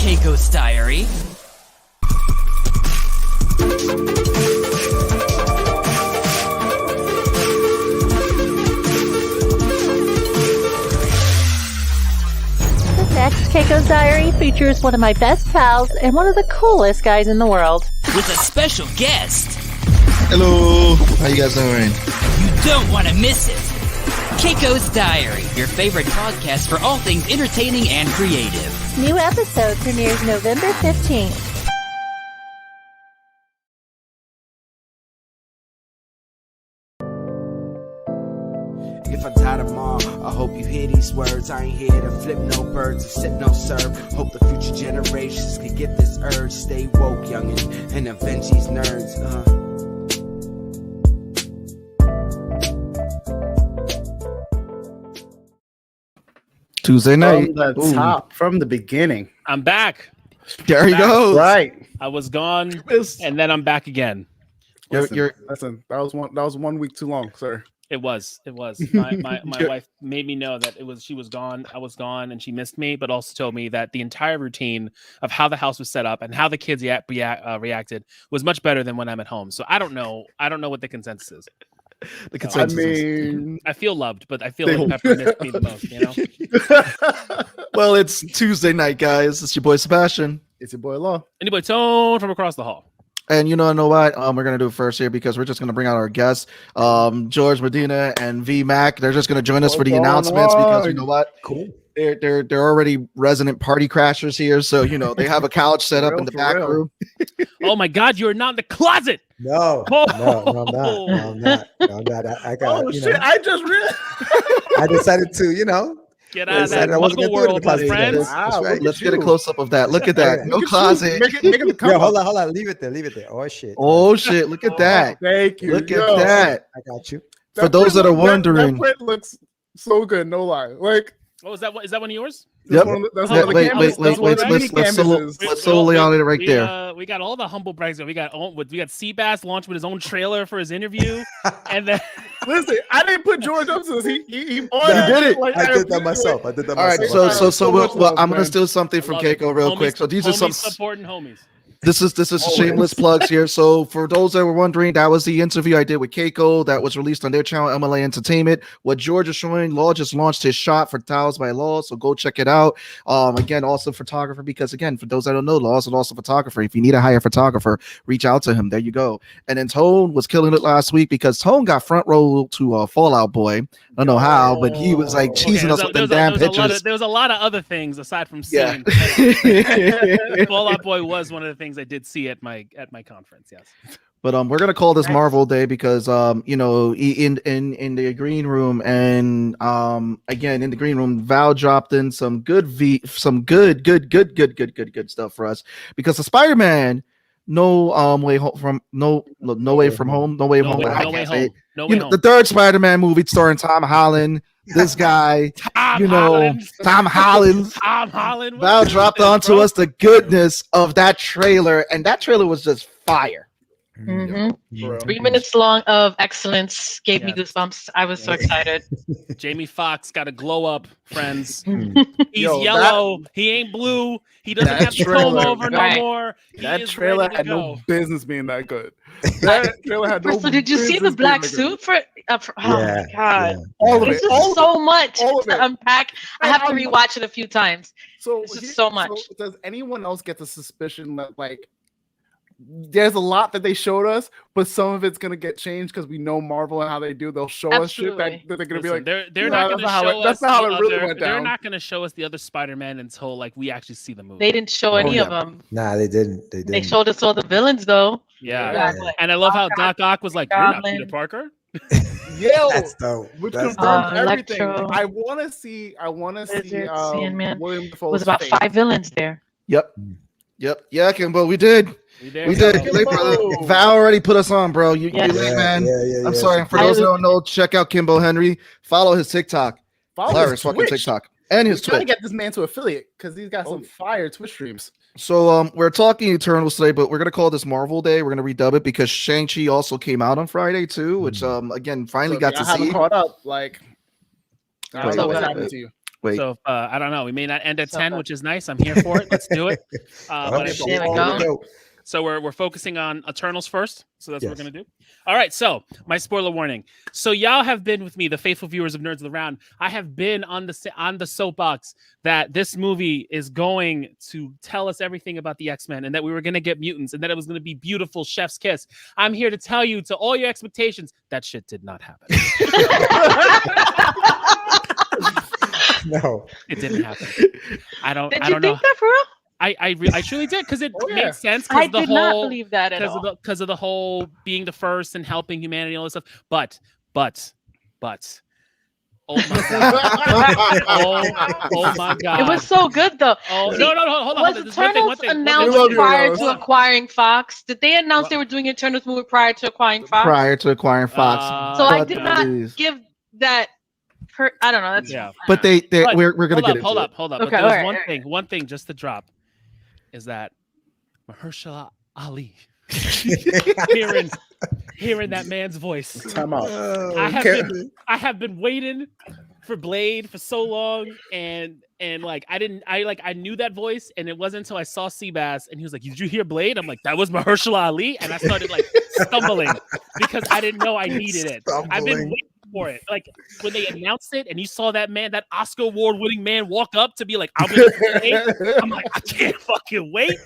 Keiko's Diary. The next Keiko's Diary features one of my best pals and one of the coolest guys in the world. With a special guest. Hello. How you guys doing? You don't want to miss it. Keiko's Diary, your favorite podcast for all things entertaining and creative. New episode premieres November 15th. If I die tomorrow, I hope you hear these words. I ain't here to flip no birds or sip no serve. Hope the future generations can get this urge. Stay woke, youngin', and avenge these nerds. Tuesday night. From the top, from the beginning. I'm back. There he goes. Right. I was gone, and then I'm back again. Listen, that was 1 week too long, sir. It was. My wife made me know that she was gone. I was gone, and she missed me, but also told me that the entire routine of how the house was set up and how the kids reacted was much better than when I'm at home. So I don't know what the consensus is. The consensus. I feel loved, but I feel like Pepper missed me the most. You know. Well, it's Tuesday night, guys. It's your boy Sebastian. It's your boy Law. Anybody Tone from across the hall. And you know what? We're gonna do it first here because we're just gonna bring out our guests, Jorge Medina and VMAC. They're just gonna join us for the announcements because you know what? Cool. They're already resident party crashers here, so you know they have a couch set up in the back room. Oh my God, you're not in the closet. No, I'm not. I got. Shit! I just realized. I decided to, get out of that muggle world, my friends. Wow, right. Let's get a close up of that. Look at that. No closet. Yo, hold on. Leave it there. Oh shit. Look at that. Thank you. Look at that. I got you. For those that are wondering, that print looks so good. No lie. Like, is that one of yours? Yep. Let's solely on it right there. We got all the humble brags. We got Seabass launched with his own trailer for his interview, and then listen, I didn't put George up to this. He did it. Like, I did that myself. All right, so I'm gonna steal something from Keiko real quick. So these are some supporting homies. This is shameless plugs here. So for those that were wondering, that was the interview I did with Keiko that was released on their channel, MLA Entertainment. What George is showing, Law just launched his shot for Towels by Law, so go check it out. Again, also photographer, because again, for those that don't know, Law is also photographer. If you need a hire photographer, reach out to him. There you go. And then Tone was killing it last week because Tone got front row to Fallout Boy. I don't know how, but he was like cheesing us with them damn pictures. There was a lot of other things aside from seeing. Fallout Boy was one of the things I did see at my conference. Yes. But we're gonna call this Marvel Day because in the green room and again in the green room, Val dropped in some good stuff for us because the Spider-Man No Way Home. The third Spider-Man movie starring Tom Holland. This guy, Tom Holland. Val dropped onto us the goodness of that trailer, and that trailer was just fire. Mm-hmm. 3 minutes long of excellence gave me goosebumps. I was so excited. Jamie Foxx got a glow up, friends. He's yellow. He ain't blue. He doesn't have to comb over no more. That trailer had no business being that good. That trailer had no. So did you see the black suit for? Oh my God! All of it. So much to unpack. I have to rewatch it a few times. So it's just so much. So does anyone else get the suspicion that like? There's a lot that they showed us, but some of it's gonna get changed because we know Marvel and how they do. They'll show us shit that they're gonna be like, they're not gonna show us. That's not how it really went down. They're not gonna show us the other Spider-Man until like we actually see the movie. They didn't show any of them. Nah, they didn't. They showed us all the villains though. Yeah. And I love how Doc Ock was like, "You're not Peter Parker." Yo, that's dope. Which confirms everything. Electro. I want to see. Sandman. William Dafoe's was about face. 5 villains there. Yep. Yeah, Kimbo, we did. We did. Late, brother. Val already put us on, bro. You late, man. I'm sorry. For those who don't know, check out Kimbo Henry. Follow his TikTok. Hilarious fucking TikTok. And his Twitch. Trying to get this man to affiliate because he's got some fire Twitch streams. So we're talking Eternals today, but we're gonna call this Marvel Day. We're gonna redub it because Shang-Chi also came out on Friday too, which again finally got to see. Caught up. Like, I don't know what's happening to you. Wait. So I don't know. We may not end at 10, which is nice. I'm here for it. Let's do it. But There we go. So we're focusing on Eternals first. So that's what we're gonna do. All right. So my spoiler warning. So y'all have been with me, the faithful viewers of Nerds of the Round. I have been on the soapbox that this movie is going to tell us everything about the X-Men and that we were gonna get mutants and that it was gonna be beautiful chef's kiss. I'm here to tell you, to all your expectations, that shit did not happen. No, it didn't happen. I don't Did know. you think that for real? I truly did, because it made sense. I did not believe that at all. Because of the whole being the first and helping humanity and all this stuff. But, oh my god! oh my god! It was so good though. Oh no, hold on. Was Eternals announced prior to acquiring Fox? Did they announce they were doing Eternals movie prior to acquiring Fox? Prior to acquiring Fox. So I did not give that. I don't know. That's But we're gonna get it. Hold up. Okay, But there's one thing just to drop is that Mahershala Ali. hearing that man's voice. Time out. I have been waiting for Blade for so long, and like I knew that voice, and it wasn't until I saw Seabass and he was like, "Did you hear Blade?" I'm like, "That was Mahershala Ali," and I started like stumbling because I didn't know I needed it. I've been waiting for it. Like when they announced it and you saw that man, that Oscar award-winning man, walk up to be like, "I'm gonna play," I'm like, I can't fucking wait.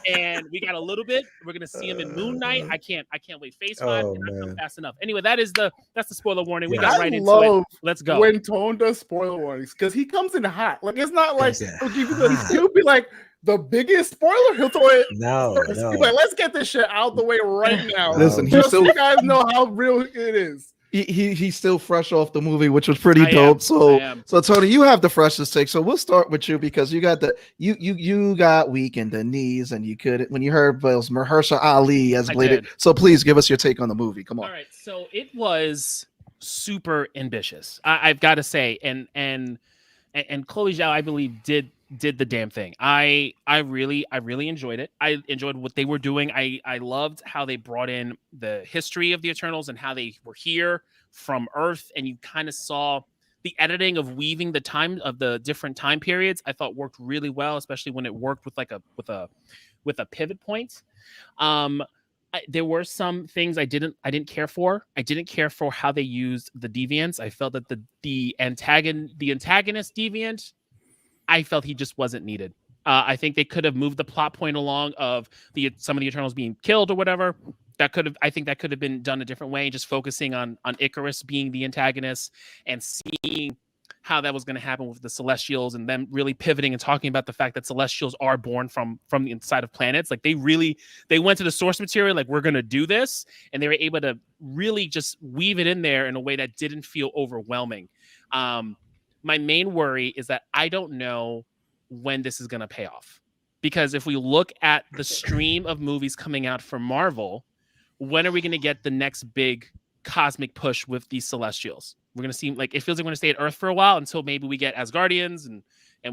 And we got a little bit. We're gonna see him in Moon Knight. I can't wait. Phase 5 cannot come fast enough. Anyway, that's the spoiler warning. We got right into it. Let's go. When Tone does spoiler warnings, because he comes in hot. Like it's not like he'll be like the biggest spoiler. He'll throw it. No. He's like, let's get this shit out the way right now. Listen, just so you guys know how real it is. He's still fresh off the movie, which was pretty dope. So Tony, you have the freshest take. So we'll start with you because you got you got weak in the knees, and you could when you heard Mahershala Ali as Blade. So please give us your take on the movie. Come on. All right. So it was super ambitious. I've got to say, and Chloe Zhao, I believe, did the damn thing. I really enjoyed it. I enjoyed what they were doing. I loved how they brought in the history of the Eternals and how they were here from Earth, and you kind of saw the editing of weaving the time of the different time periods. I thought worked really well, especially when it worked with like with a pivot point. There were some things I didn't care for. I didn't care for how they used the deviants. I felt that the antagonist deviant, I felt he just wasn't needed. I think they could have moved the plot point along of some of the Eternals being killed or whatever. I think that could have been done a different way, just focusing on Icarus being the antagonist and seeing how that was going to happen with the Celestials, and them really pivoting and talking about the fact that Celestials are born from the inside of planets. Like they went to the source material, like we're going to do this, and they were able to really just weave it in there in a way that didn't feel overwhelming. My main worry is that I don't know when this is going to pay off, because if we look at the stream of movies coming out from Marvel, when are we going to get the next big cosmic push with these Celestials? We're going to see, like, it feels like we're going to stay at Earth for a while until maybe we get Asgardians and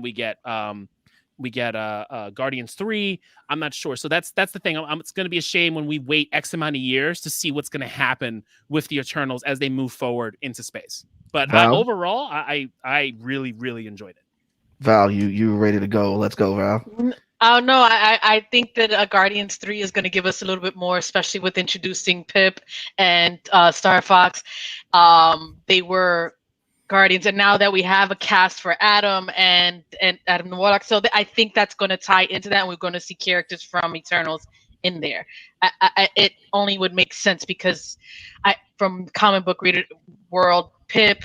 we get Guardians 3. I'm not sure. So that's the thing. It's going to be a shame when we wait X amount of years to see what's going to happen with the Eternals as they move forward into space. But overall, I really, really enjoyed it. Val, you ready to go? Let's go, Val. Oh no, I think that Guardians 3 is going to give us a little bit more, especially with introducing Pip and Star Fox. They were Guardians, and now that we have a cast for Adam and Adam the Warlock, so I think that's going to tie into that, and we're going to see characters from Eternals in there. It only would make sense because from comic book reader world, Pip,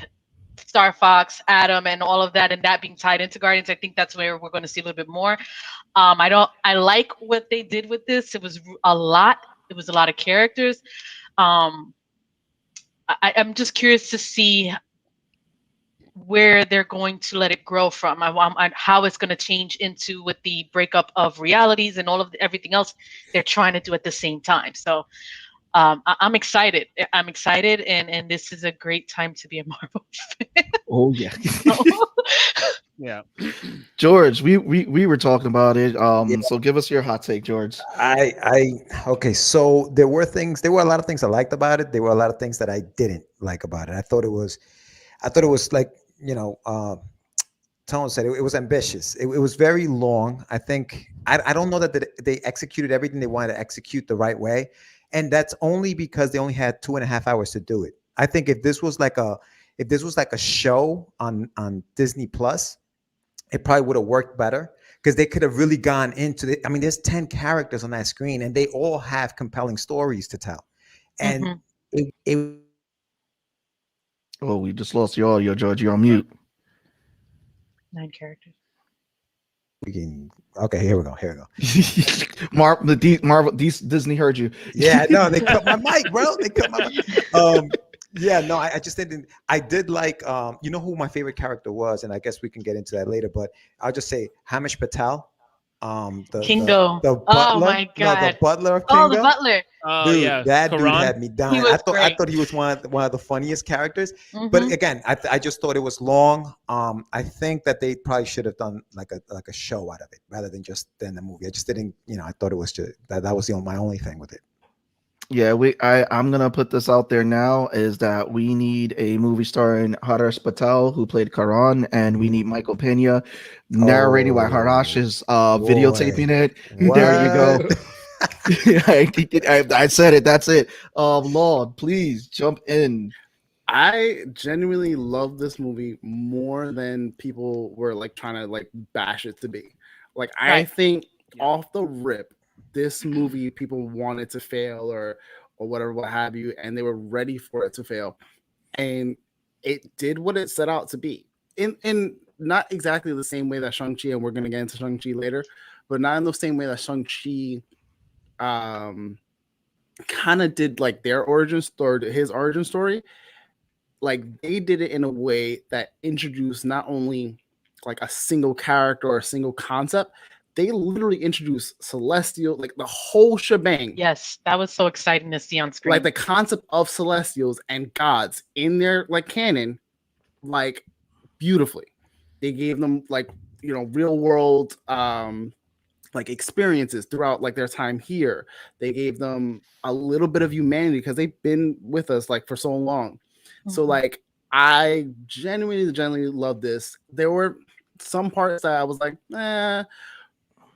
Star Fox, Adam, and all of that, and that being tied into Guardians, I think that's where we're going to see a little bit more. I like what they did with this. It was a lot. It was a lot of characters. I'm just curious to see where they're going to let it grow from. How it's going to change into with the breakup of realities and all of everything else they're trying to do at the same time. So I'm excited. I'm excited, and this is a great time to be a Marvel fan. Oh yeah. Yeah. George, we were talking about it. So give us your hot take, George. Okay, so there were a lot of things I liked about it. There were a lot of things that I didn't like about it. I thought it was like, Tone said, it was ambitious. It was very long. I think I don't know that they executed everything they wanted to execute the right way, and that's only because they only had 2.5 hours to do it. I think if this was like a show on Disney Plus, it probably would have worked better because they could have really gone into it. I mean, there's 10 characters on that screen, and they all have compelling stories to tell, and Oh, we just lost your audio, George. You're on mute. 9 characters. Okay, here we go. Marvel, Disney heard you. Yeah, no, they cut my mic, bro. They cut my mic. Yeah, no, I just didn't. I did like, you know who my favorite character was, and I guess we can get into that later. But I'll just say Hamish Patel, Kingo. The butler, oh my god, no, the butler of Kingo. Oh, the butler. Dude, yeah, that Karan? dude had me dying. I thought he was one of the funniest characters. But again, I just thought it was long. I think that they probably should have done like a show out of it rather than just then the movie. I just didn't, I thought it was just that was my only thing with it. Yeah, I'm gonna put this out there now is that we need a movie starring Harish Patel, who played Karan, and we need Michael Pena narrating while Harish is videotaping it. What? There you go. I said it. That's it. Lord, please jump in. I genuinely love this movie more than people were like trying to like bash it to be. Like I think off the rip, this movie people wanted to fail or whatever, what have you, and they were ready for it to fail, and it did what it set out to be. In not exactly the same way that Shang-Chi, and we're gonna get into Shang-Chi later, but not in the same way that Shang-Chi kind of did like their origin story, his origin story. Like they did it in a way that introduced not only like a single character or a single concept, they literally introduced Celestial, like the whole shebang. Yes, that was so exciting to see on screen. Like the concept of Celestials and gods in their like canon, like beautifully. They gave them like, real world like experiences throughout like their time here. They gave them a little bit of humanity because they've been with us like for so long. So like I genuinely love this. There were some parts that I was like,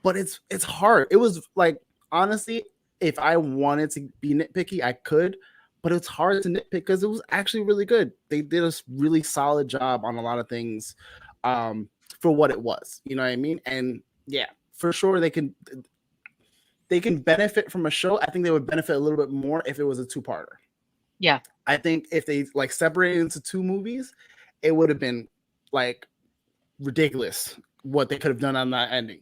but it's hard. It was like, honestly, if I wanted to be nitpicky, I could, but it's hard to nitpick because it was actually really good. They did a really solid job on a lot of things for what it was. You know what I mean? And yeah, for sure they can benefit from a show. I think they would benefit a little bit more if it was a 2-parter. Yeah. I think if they like separated into 2 movies, it would have been like ridiculous what they could have done on that ending.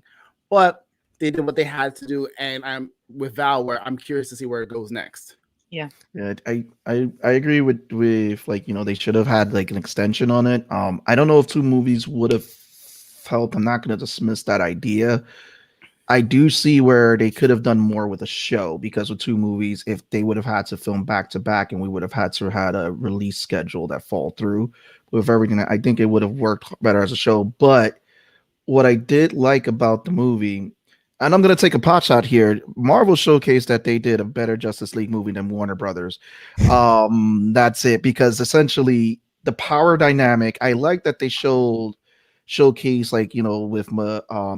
But they did what they had to do, and I'm with Val where I'm curious to see where it goes next. Yeah. Yeah, I agree with like, they should have had like an extension on it. I don't know if 2 movies would have helped. I'm not going to dismiss that idea. I do see where they could have done more with a show, because with 2 movies, if they would have had to film back to back and we would have had to had a release schedule that fall through with everything, I think it would have worked better as a show. But what I did like about the movie, and I'm going to take a pot shot here, Marvel showcased that they did a better Justice League movie than Warner Brothers. That's it, because essentially the power dynamic, I like that they showcase, like, with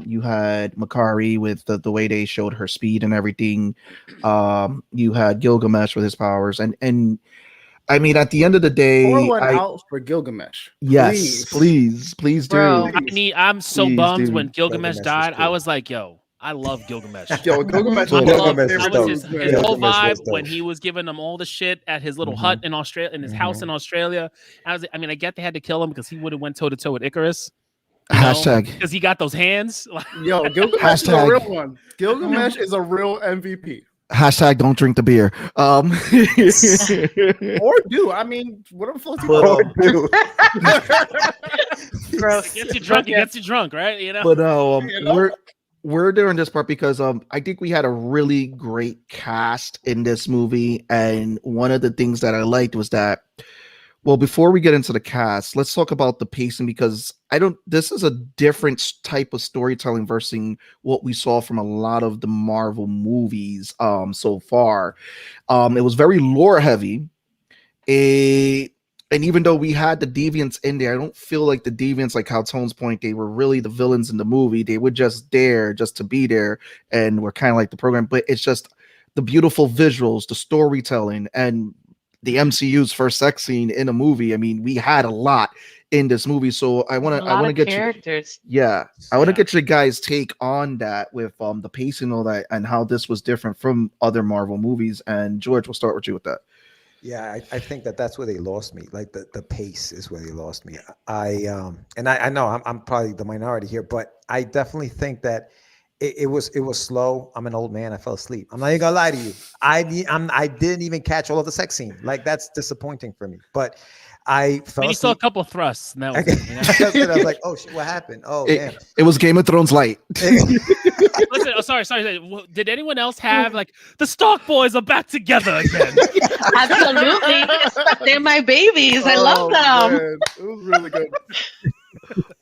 you had Makari with the way they showed her speed and everything. You had Gilgamesh with his powers, and I mean, at the end of the day, out for Gilgamesh. Yes, please do. Bro, I'm so Please bummed do. when Gilgamesh died. I was like, yo, I love Gilgamesh. Yo, Gilgamesh, I love Gilgamesh that was was his dope. whole Gilgamesh vibe was dope. when he was giving them all the shit at his little hut in Australia, in his house in Australia. I mean, I get they had to kill him because he would have went toe to toe with Icarus. Hashtag. Because he got those hands. Yo, Gilgamesh is a real one. Gilgamesh is a real MVP. Hashtag don't drink the beer. Or do. I mean, whatever floats your But, boat. gross. It gets you drunk. It gets you drunk, right? But we're during this part because I think we had a really great cast in this movie, and one of the things that I liked was that, well, before we get into the cast, let's talk about the pacing, because this is a different type of storytelling versus what we saw from a lot of the Marvel movies so far. It was very lore heavy. And even though we had the deviants in there, I don't feel like the deviants, like how Tone's point, they were really the villains in the movie. They were just there just to be there, and were kind of like the program. But it's just the beautiful visuals, the storytelling, and the MCU's first sex scene in a movie. I mean, we had a lot in this movie, so I want to get characters. I want to get your guys' take on that with the pacing and all that, and how this was different from other Marvel movies. And George, we'll start with you with that. Yeah, I think that's where they lost me. Like the pace is where they lost me. I know I'm probably the minority here, but I definitely think that it was slow. I'm an old man. I fell asleep. I'm not even gonna lie to you. I didn't even catch all of the sex scene. Like that's disappointing for me. But I fell asleep. You saw a couple thrusts. And that was it, you know? I was like, oh shit, what happened? Oh damn. It was Game of Thrones light. Listen, sorry. Did anyone else have like the Stark boys are back together again? Absolutely. They're my babies. I love them. Man. It was really good.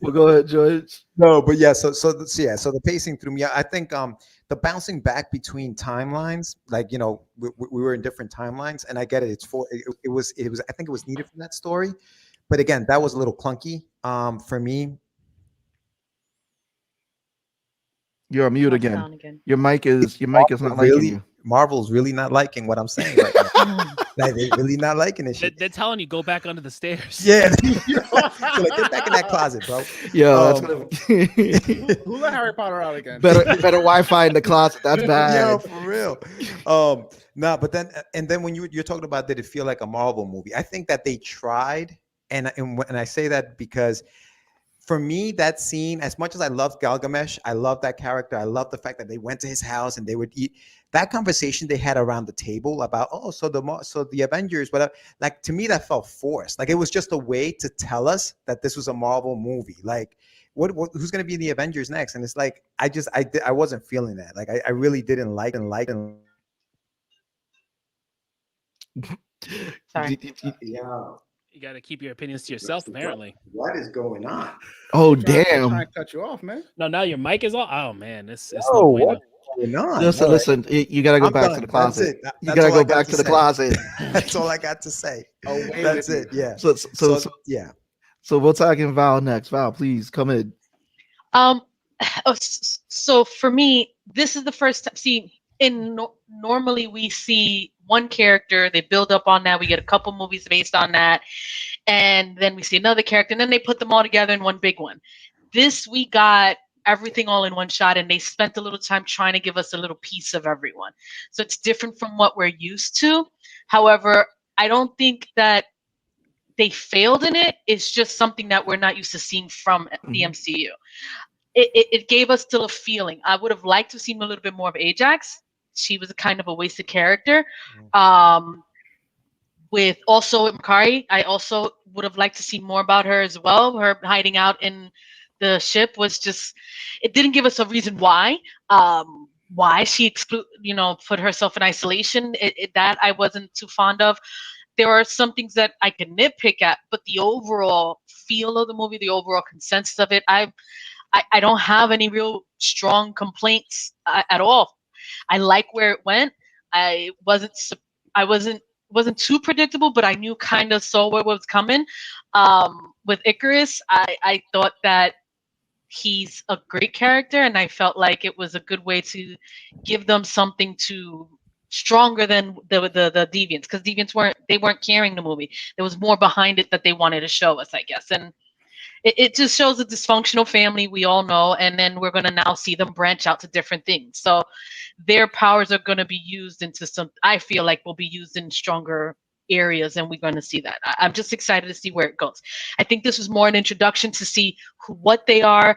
Well, go ahead, George. No, but yeah, so the pacing threw me out. I think the bouncing back between timelines, like we were in different timelines, and I get it. It was I think it was needed for that story, but again, that was a little clunky for me. You're on mute again. Your mic is not liking you. Marvel's really not liking what I'm saying right now. Like, they're really not liking this shit. They're telling you go back under the stairs. Yeah, so like, get back in that closet, bro. Yo, who let Harry Potter out again? better Wi-Fi in the closet. That's bad. Yo, for real. But then when you're talking about, did it feel like a Marvel movie? I think that they tried, and I say that because for me, that scene, as much as I loved Gilgamesh, I love that character. I love the fact that they went to his house and they would eat. That conversation they had around the table about, so the Avengers, whatever. Like, to me, that felt forced. Like, it was just a way to tell us that this was a Marvel movie. Like, who's going to be in the Avengers next? And it's like, I wasn't feeling that. Like, I really didn't like. Sorry. Yeah. You got to keep your opinions to yourself, apparently. What is going on? Oh, I'm damn. trying to cut you off, man. No, now your mic is off. Oh, man. It's Oh, what's going on? Listen, you got to go back to the closet. You got to go back to the closet. That's all I got to say. Oh, wait. That's it. Yeah. So yeah. So we'll talk in Val next. Val, please come in. So for me, this is the first time. See, normally we see one character, they build up on that, we get a couple movies based on that, and then we see another character, and then they put them all together in one big one. This, we got everything all in one shot, and they spent a little time trying to give us a little piece of everyone. So it's different from what we're used to. However, I don't think that they failed in it. It's just something that we're not used to seeing from the MCU. It gave us still a feeling. I would have liked to have seen a little bit more of Ajax. She was a kind of a wasted character. With also Makari, I also would have liked to see more about her as well. Her hiding out in the ship was just, it didn't give us a reason why she put herself in isolation. That I wasn't too fond of. There are some things that I can nitpick at, but the overall feel of the movie, the overall consensus of it, I don't have any real strong complaints at all. I like where it went. I wasn't too predictable, but I knew kind of saw what was coming. With Icarus, I thought that he's a great character, and I felt like it was a good way to give them something stronger than the Deviants, because Deviants weren't carrying the movie. There was more behind it that they wanted to show us, I guess, and it just shows a dysfunctional family, we all know, and then we're going to now see them branch out to different things. So their powers are going to be used into I feel like will be used in stronger areas, and we're going to see that. I'm just excited to see where it goes. I think this was more an introduction to see what they are,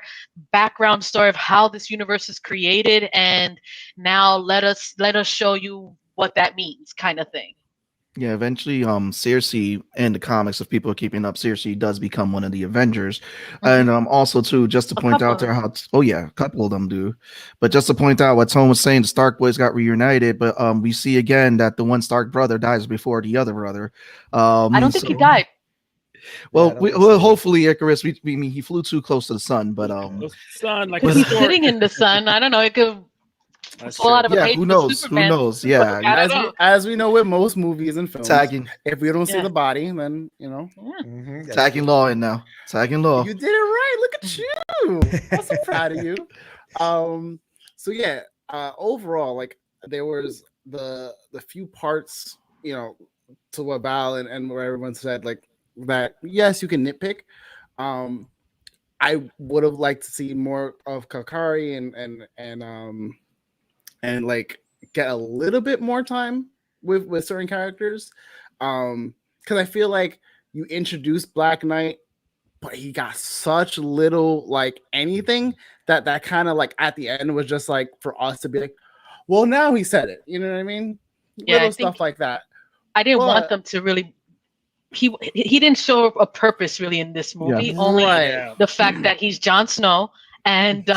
background story of how this universe is created, and now let us show you what that means, kind of thing. Yeah, eventually, Cersei in the comics, if people are keeping up, Cersei does become one of the Avengers, and also too, just to point out there how, a couple of them do, but just to point out what Tone was saying, the Stark boys got reunited, but we see again that the one Stark brother dies before the other brother. I don't think he died. Well, hopefully Icarus. We mean he flew too close to the sun, but sun, like he's sitting in the sun. I don't know. It could. That's Pull out of a Yeah, page who with knows? Who Superman. knows? Yeah, I don't know. As we know with most movies and films, tagging if we don't see Yeah. the body, then you know Yeah. tagging law in now. Tagging law. you did it right. Look at you. I'm so proud of you. So yeah, overall, like there was the few parts, you know, to what Val and what everyone said, like that. Yes, you can nitpick. I would have liked to see more of Kakari and like get a little bit more time with certain characters, because I feel like you introduced Black Knight, but he got such little like anything that kind of like at the end was just like for us to be like, well, now he said it, you know what I mean? Yeah, Little I think stuff like that. I didn't want But- them to really. He didn't show a purpose really in this movie. Only Right. the fact that he's Jon Snow and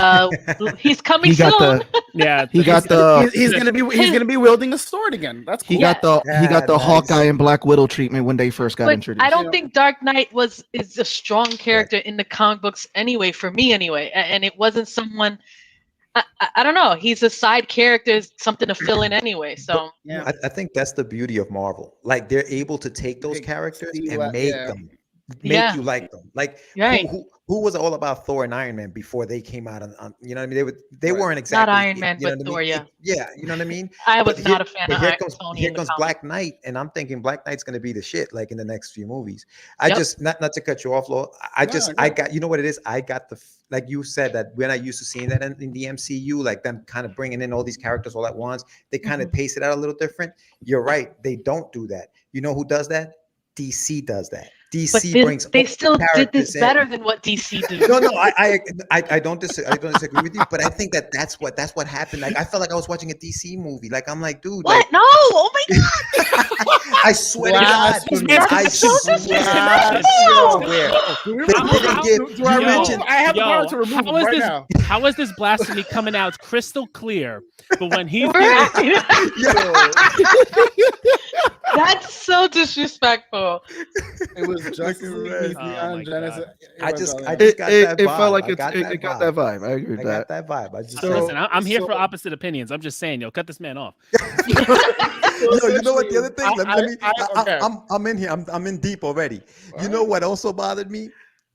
he's coming He got soon. Yeah, He got the He's gonna be wielding a sword again. That's cool. he got the nice. Hawkeye and Black Widow treatment when they first got But introduced. I don't think Dark Knight is a strong character in the comic books anyway. For me, anyway, and it wasn't someone. I don't know. He's a side character, something to fill in anyway. So Yeah. I think that's the beauty of Marvel. Like they're able to take those Make characters Steve, and make yeah. them Yeah. you like them. Like Right. who was all about Thor and Iron Man before they came out on you know what I mean? They weren't exactly Iron Man, you know but what I mean? Thor, Yeah, you know what I mean? I was But not a fan of here Iron comes Tony here in the comes comic. Black Knight, and I'm thinking Black Knight's gonna be the shit like in the next few movies. I Yep. just not to cut you off, Law. I got you know what it is? I got like you said that we're not used to seeing that in the MCU, like them kind of bringing in all these characters all at once. They kind of pace it out a little different. You're right, they don't do that. You know who does that? DC does that. But DC brings they all the still did characters this in. better than what DC did. No, I don't disagree with you, but I think that's what happened. Like I felt like I was watching a DC movie. Like I'm like, dude, What? like No! Oh my god! I swear to God, I swear. They didn't give Do I Yo, remove? I have the power to remove him right now. How is this blasphemy coming out crystal clear? But when he That's so disrespectful. It was Justice League meets Oh Neon my Genesis. I just got it that vibe. felt like I got it that got vibe. that vibe. I agree with I that. got that vibe. I just listen, I'm here for opposite opinions. I'm just saying, yo, cut this man off. Yo, you know what? The other thing, okay. I'm in here. I'm in deep already. You know what also bothered me?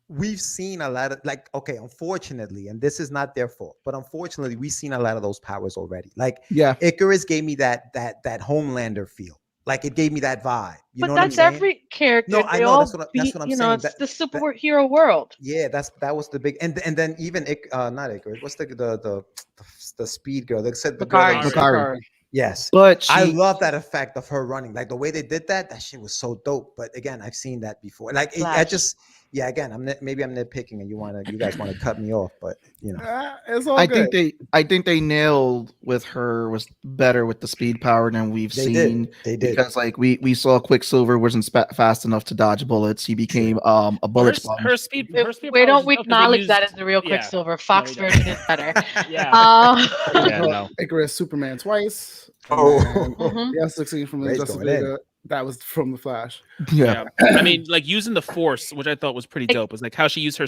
We've seen a lot of unfortunately, and this is not their fault, but unfortunately, we've seen a lot of those powers already. Like, Yeah, Icarus gave me that Homelander feel. Like it gave me that vibe. You But know what I'm that's saying? every character. No, I They know, all that's what I'm you saying. know, it's the superhero world. Yeah, that was the big and then even not Icarus. What's the speed girl? They said the girl. Bakari. Bakari. Yes. But I love that effect of her running. Like the way they did that shit was so dope. But again, I've seen that before. Like I just again, maybe I'm nitpicking and you guys want to cut me off, but you know. It's all I good. think they nailed with her was better with the speed power than we've seen. They did. Because like we saw Quicksilver wasn't fast enough to dodge bullets. He became a bullet sponge. Her speed. We don't acknowledge that as the real Yeah. Quicksilver. Fox No, we version is better. Yeah. Yeah, Well, no. Icarus Superman twice. Oh. Yeah, 16 from the Ray's Justice going League. in. That was from the Flash. Yeah. I mean, like using the force, which I thought was pretty dope, was like how she used her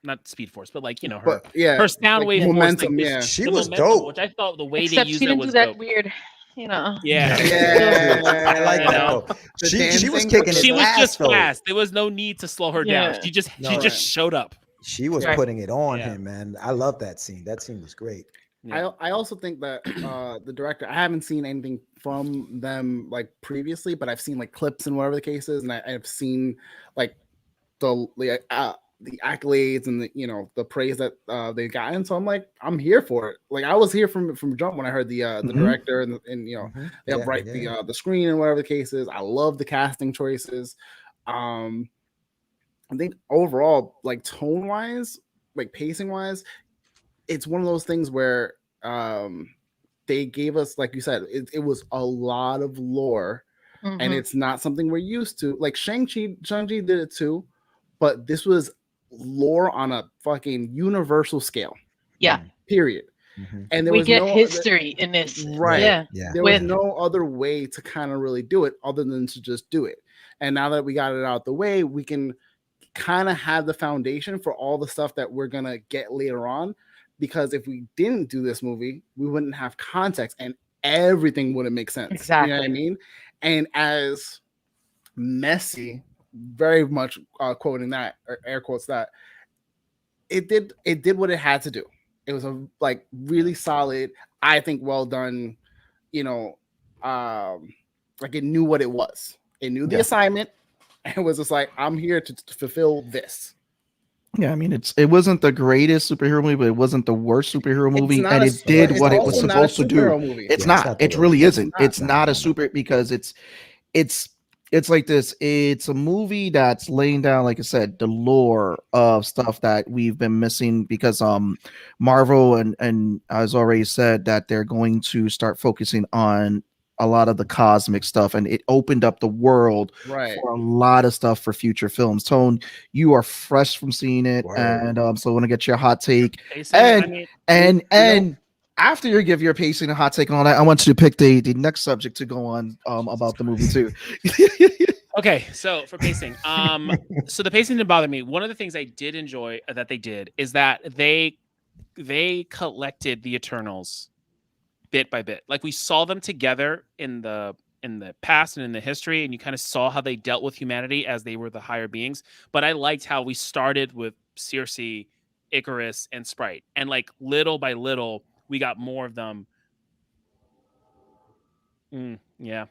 not speed force, but like her But yeah, her sound like wave momentum. force, like, Yeah, She the was momentum, dope. which I thought the way Except they used she it didn't was do that dope. weird, you know. Yeah. yeah. I like You that know? though. The She was dancing- kicking She his was ass, just though. fast. There was no need to slow her down. Yeah. She just Right. showed up. She was Right. putting it on Yeah. him, man. I love that scene. That scene was great. Yeah. I also think that the director, I haven't seen anything from them like previously, but I've seen like clips and whatever the case is, and I've seen like the accolades and the praise that they've gotten. So I'm like, I'm here for it. Like I was here from jump when I heard the director and they helped write the screen and whatever the case is. I love the casting choices. I think overall, like tone wise, like pacing wise, it's one of those things where they gave us, like you said, it was a lot of lore, and it's not something we're used to. Like Shang-Chi did it too, but this was lore on a fucking universal scale. Yeah. Period. And there We was get no history in this. right. Yeah. There was no other way to kind of really do it other than to just do it. And now that we got it out the way, we can kind of have the foundation for all the stuff that we're gonna get later on. because if we didn't do this movie, we wouldn't have context and everything wouldn't make sense. Exactly. You know what I mean? And as messy, very much quoting that, or air quotes that, it did what it had to do. It was a like really solid, I think, well done, you know, like it knew what it was. It knew the assignment and was just like, I'm here to fulfill this. Yeah, I mean, it wasn't the greatest superhero movie, but it wasn't the worst superhero movie, and it did what it was supposed to do. It's not. It really isn't. It's not a super, because it's like this. It's a movie that's laying down, like I said, the lore of stuff that we've been missing, because Marvel and has already said that they're going to start focusing on a lot of the cosmic stuff, and it opened up the world for a lot of stuff for future films. Tone, you are fresh from seeing it, and so I want to get your hot take. And after you give your pacing and hot take on that, I want you to pick the next subject to go on about the movie too. Okay, so for pacing, so the pacing didn't bother me. One of the things I did enjoy that they did is that they collected the Eternals bit by bit. Like we saw them together in the past and in the history, and you kind of saw how they dealt with humanity as they were the higher beings. But I liked how we started with Circe, Icarus, and Sprite, and like little by little we got more of them. Yeah.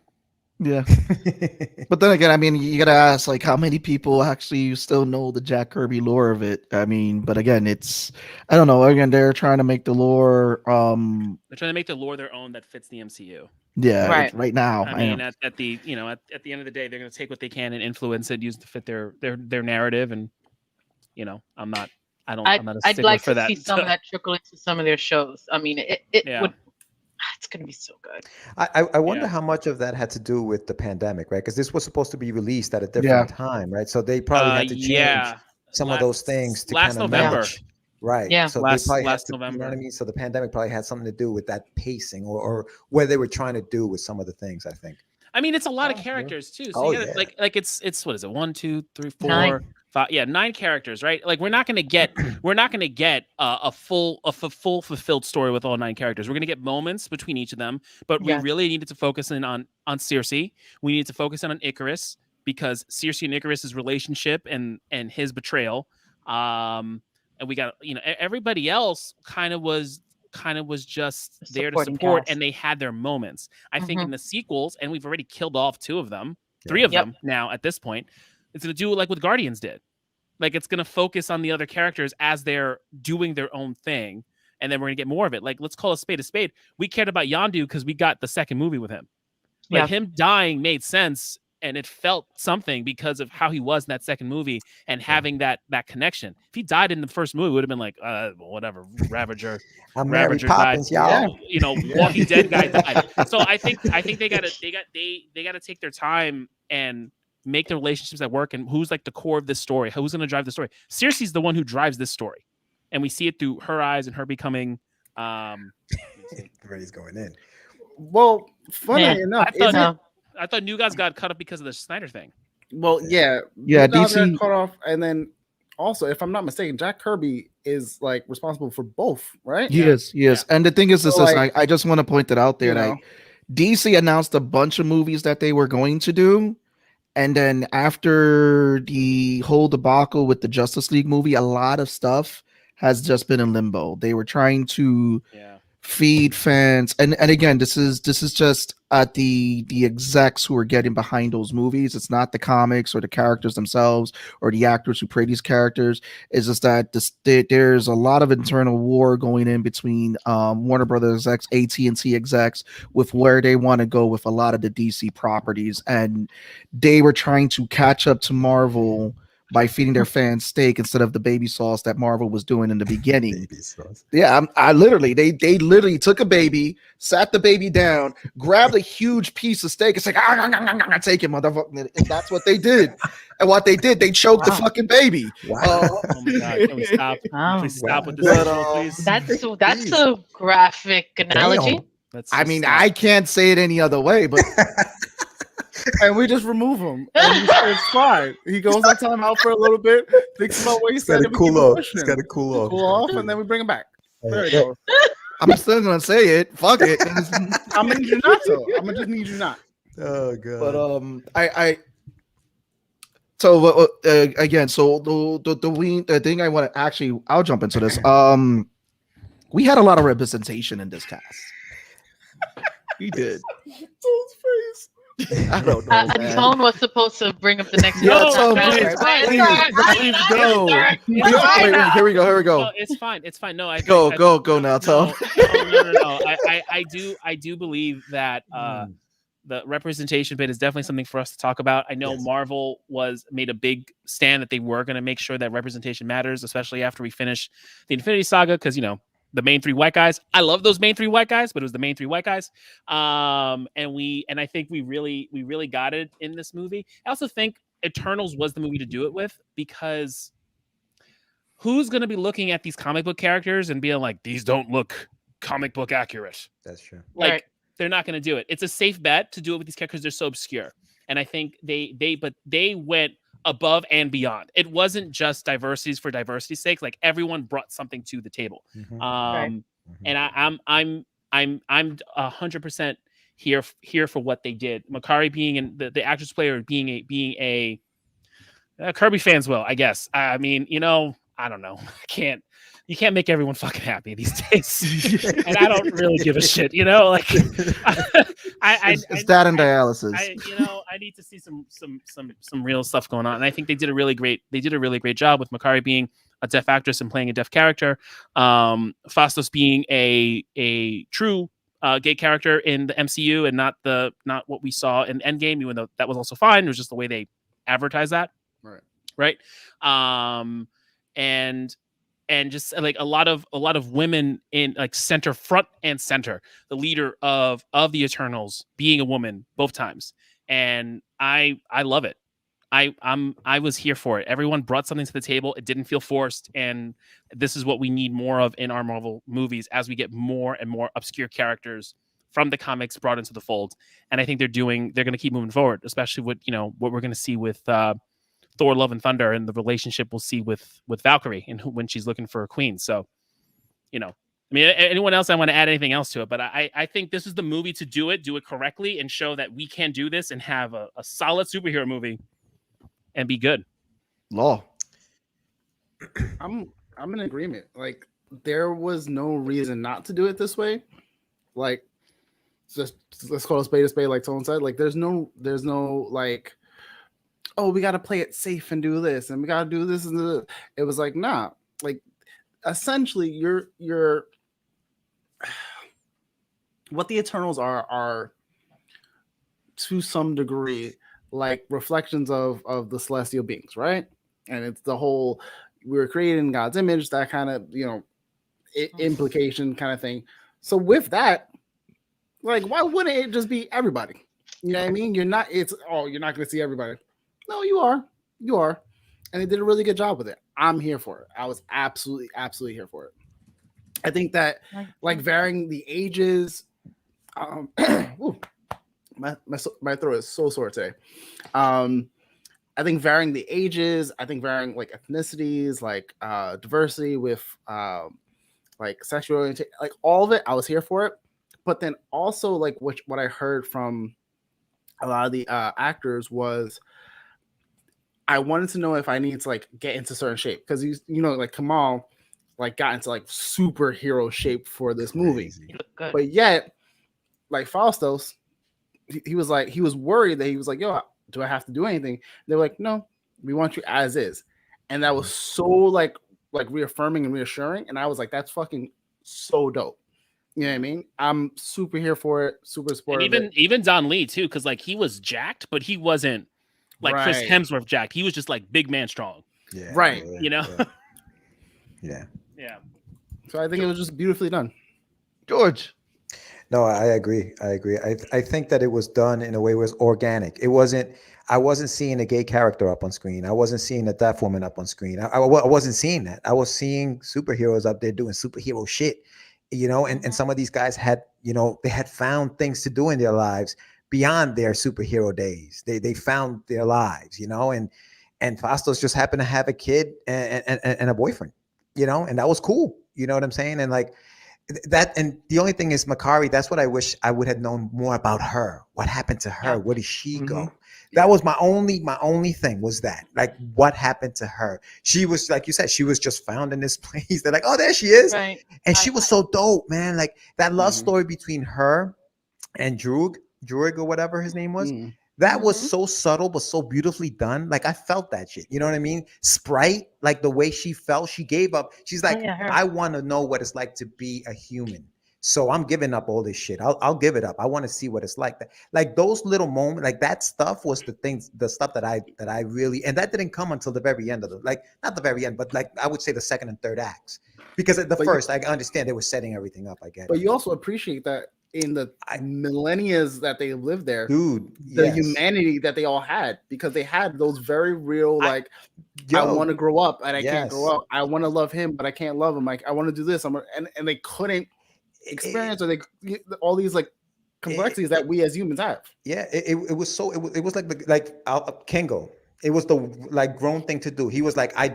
But then again, I mean, you gotta ask, like, how many people actually still know the Jack Kirby lore of it? I mean, but again, I don't know. Again, they're trying to make the lore. They're trying to make the lore their own that fits the MCU. Yeah, right now. I mean, at the at the end of the day, they're gonna take what they can and influence it, use it to fit their narrative, and I'm not a I'd stickler like for to that. see some of that trickle into some of their shows. I mean, it would. It's going to be so good. I wonder how much of that had to do with the pandemic, right? Because this was supposed to be released at a different time, right? So they probably had to change some of those things to kind of match. Right. Yeah. So last they probably November. You know what I mean? So the pandemic probably had something to do with that pacing or where they were trying to do with some of the things, I think. I mean, it's a lot of characters too. So you gotta, like it's what is it? 1, 2, 3, 4, 5. Yeah, 9 characters, right? Like we're not gonna get a full fulfilled story with all 9 characters. We're gonna get moments between each of them, but we really needed to focus in on Circe. We needed to focus in on Icarus, because Circe and Icarus's relationship and his betrayal. And we got everybody else kind of was just there to support, and they had their moments. I think in the sequels, and we've already killed off 2 of them, 3 of them now at this point. It's going to do like what Guardians did. Like it's going to focus on the other characters as they're doing their own thing, and then we're going to get more of it. Like, let's call a spade a spade. We cared about Yondu because we got the second movie with him. Like him dying made sense, and it felt something because of how he was in that second movie and having that connection. If he died in the first movie, it would have been like, whatever, Ravager. Ravager died. Walking Dead guy died. So I think they gotta take their time and make the relationships that work, and who's like the core of this story, who's going to drive the story. Circe's the one who drives this story, and we see it through her eyes and her becoming Everybody's going in. Well, funny enough, I thought New Gods got cut off because of the Snyder thing. Well, yeah, DC got cut off, and then also, if I'm not mistaken, Jack Kirby is like responsible for both, right? Yes. And the thing is, I just want to point that out there. That DC announced a bunch of movies that they were going to do, and then after the whole debacle with the Justice League movie, a lot of stuff has just been in limbo. They were trying to feed fans, and again, this is just at the execs who are getting behind those movies. It's not the comics or the characters themselves or the actors who play these characters. It's just that there's a lot of internal war going in between Warner Brothers execs, AT&T execs, with where they want to go with a lot of the DC properties, and they were trying to catch up to Marvel by feeding their fans steak instead of the baby sauce that Marvel was doing in the beginning. Baby sauce. Yeah, they literally took a baby, sat the baby down, grabbed a huge piece of steak, and said, take it, motherfucker. And that's what they did. And what they did, they choked the fucking baby. Wow. Oh my God, can we stop? Please stop with this, please. That's a graphic analogy. I can't say it any other way, but... And we just remove him. And it's fine. He goes on time out for a little bit, thinks about what he said. It's got to cool off. It's got to cool off. And then we bring him back. There you go. I'm still gonna say it. Fuck it. I'm gonna need you not to. I'm gonna just need you not. Oh god. But So again, so the thing I want to actually, I'll jump into this. We had a lot of representation in this cast. We did. I don't know. Man. Tone was supposed to bring up the next. Yeah, one. Tone, please go. Wait, here we go. No, it's fine. It's fine. No, I Go now, Tone. No. I do believe that the representation bit is definitely something for us to talk about. I know Marvel made a big stand that they were going to make sure that representation matters, especially after we finish the Infinity Saga, because the main three white guys. I love those main three white guys, but it was the main three white guys. And I think we really got it in this movie. I also think Eternals was the movie to do it with, because who's going to be looking at these comic book characters and being like, these don't look comic book accurate? That's true. Like, they're not going to do it. It's a safe bet to do it with these characters. They're so obscure. And I think they went above and beyond. It wasn't just diversities for diversity's sake. Like, everyone brought something to the table. And I'm 100% here for what they did. Makari being the actress player being a Kirby fans will, I guess. I mean, I don't know. You can't make everyone fucking happy these days. And I don't really give a shit, like it's that and dialysis. I need to see some real stuff going on. And I think they did a really great job with Makari being a deaf actress and playing a deaf character. Fastos being a true gay character in the MCU and not what we saw in Endgame, even though that was also fine. It was just the way they advertised that. Right. And just like a lot of women in like front and center, the leader of the Eternals being a woman both times. And I love it. I was here for it. Everyone brought something to the table. It didn't feel forced. And this is what we need more of in our Marvel movies as we get more and more obscure characters from the comics brought into the fold. And I think they're going to keep moving forward, especially with, what we're going to see with, Thor: Love and Thunder and the relationship we'll see with Valkyrie and when she's looking for a queen. So, I mean, anyone else I want to add anything else to it, but I think this is the movie to do it correctly and show that we can do this and have a solid superhero movie and be good. Law. I'm in agreement. Like, there was no reason not to do it this way. Like, just let's call a spade, like Tone said. Like, there's no like, oh, we got to play it safe and do this, and we got to do this and this. It was like, nah. Like, essentially, you're what the Eternals are to some degree like reflections of the celestial beings, right? And it's the whole we were created in God's image, that kind of implication kind of thing. So with that, like, why wouldn't it just be everybody? You know what I mean? You're not going to see everybody. No, you are. And they did a really good job with it. I'm here for it. I was absolutely here for it. I think that like varying the ages, my throat is so sore today. I think varying the ages, I think varying like ethnicities, like diversity with like sexual orientation, like all of it, I was here for it. But then also like what I heard from a lot of the actors was I wanted to know if I need to like get into certain shape, because like Kamal like got into like superhero shape for this movie, but yet like Faustos, he was worried that he was like, yo, do I have to do anything? They were like, no, we want you as is, and that was so like reaffirming and reassuring, and I was like, that's fucking so dope. You know what I mean? I'm super here for it, super supportive. And even Don Lee too, because like he was jacked, but he wasn't like Chris Hemsworth jacked. He was just like big man strong. Yeah. Right. Yeah. So I think it was just beautifully done. George. No, I agree. I think that it was done in a way that was organic. I wasn't seeing a gay character up on screen. I wasn't seeing a deaf woman up on screen. I wasn't seeing that. I was seeing superheroes up there doing superhero shit, and some of these guys had, they had found things to do in their lives beyond their superhero days. They found their lives, and Fastos just happened to have a kid and a boyfriend, and that was cool. You know what I'm saying? And like that, and the only thing is Makari, that's what I wish I would have known more about her. What happened to her? Where did she go? That was my only thing was that, like, what happened to her? She was, like you said, she was just found in this place. They're like, oh, there she is. Right. And she was so dope, man. Like that love story between her and Druig or whatever his name was. That was so subtle, but so beautifully done. Like I felt that shit. You know what I mean? Sprite, like the way she felt, she gave up. She's like, I want to know what it's like to be a human. So I'm giving up all this shit. I'll give it up. I want to see what it's like. Like those little moments, like that stuff was the stuff that I really, and that didn't come until the very end of the, like not the very end, but like I would say the second and third acts. Because at the first, I understand they were setting everything up. I get it. But you also appreciate that in the millennia that they lived there, dude, the humanity that they all had, because they had those very real, like, I want to grow up and I can't grow up. I want to love him, but I can't love him. Like, I want to do this. And they couldn't experience all these like complexities that we as humans have. Yeah, it was like Kengo. It was the like grown thing to do. He was like, I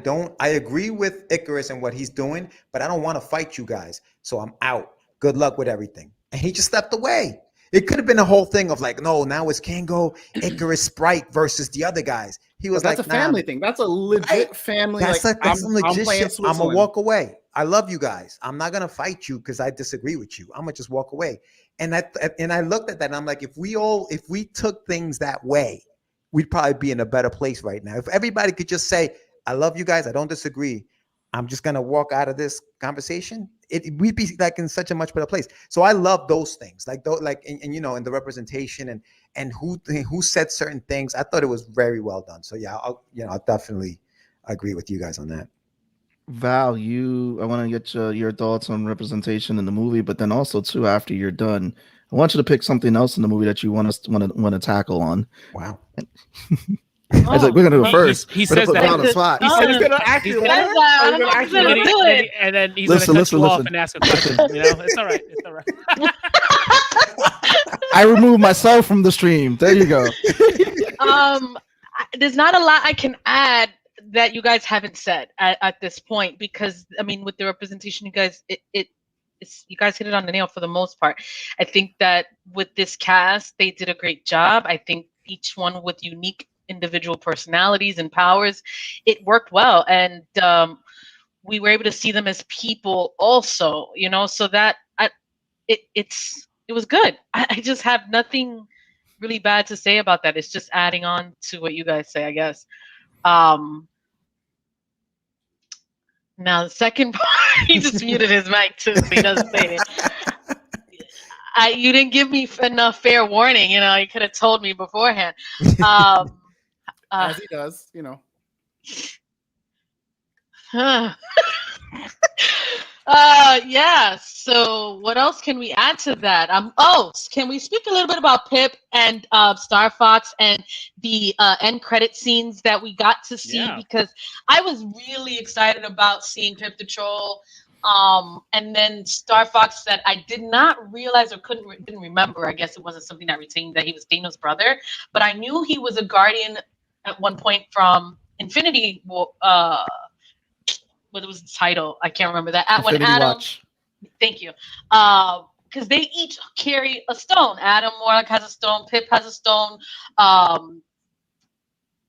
agree with Icarus and what he's doing, but I don't want to fight you guys. So I'm out. Good luck with everything. And he just stepped away. It could have been a whole thing of like, no, now it's Kengo, Icarus, Sprite versus the other guys. He was like, that's a family thing. That's a legit family. That's like, that's some legit shit. I'm gonna walk away. I love you guys. I'm not gonna fight you because I disagree with you. I'm gonna just walk away. And I looked at that and I'm like, if we took things that way, we'd probably be in a better place right now. If everybody could just say, I love you guys, I don't disagree, I'm just gonna walk out of this conversation, we'd be like in such a much better place. So I love those things, like those, like and you know, in the representation and who said certain things. I thought it was very well done. So yeah, I'll definitely agree with you guys on that. Val, I want to get your thoughts on representation in the movie, but then also too, after you're done, I want you to pick something else in the movie that you want to tackle on. Wow. I was like, we're gonna go first. He says that. On the spot. He says gonna actually do it, and then he's gonna cut you off and ask a question. You know, it's all right. It's all right. I removed myself from the stream. There you go. There's not a lot I can add that you guys haven't said at this point, because I mean, with the representation, you guys, you guys hit it on the nail for the most part. I think that with this cast, they did a great job. I think each one with unique individual personalities and powers, it worked well, and we were able to see them as people also, you know, so that it was good. I just have nothing really bad to say about that. It's just adding on to what you guys say, I guess. Now the second part, he just muted his mic too, so he doesn't say it. You didn't give me enough fair warning, you know. You could have told me beforehand. As he does, you know. Yeah. So what else can we add to that? Can we speak a little bit about Pip and Star Fox and the end credit scenes that we got to see? Yeah. Because I was really excited about seeing Pip the Troll. And then Star Fox said, I did not realize or didn't remember. I guess it wasn't something that retained that he was Thanos' brother, but I knew he was a guardian at one point from Infinity. What was the title? I can't remember that. Infinity when Adam, Watch. Thank you. Because they each carry a stone. Adam Warlock has a stone. Pip has a stone.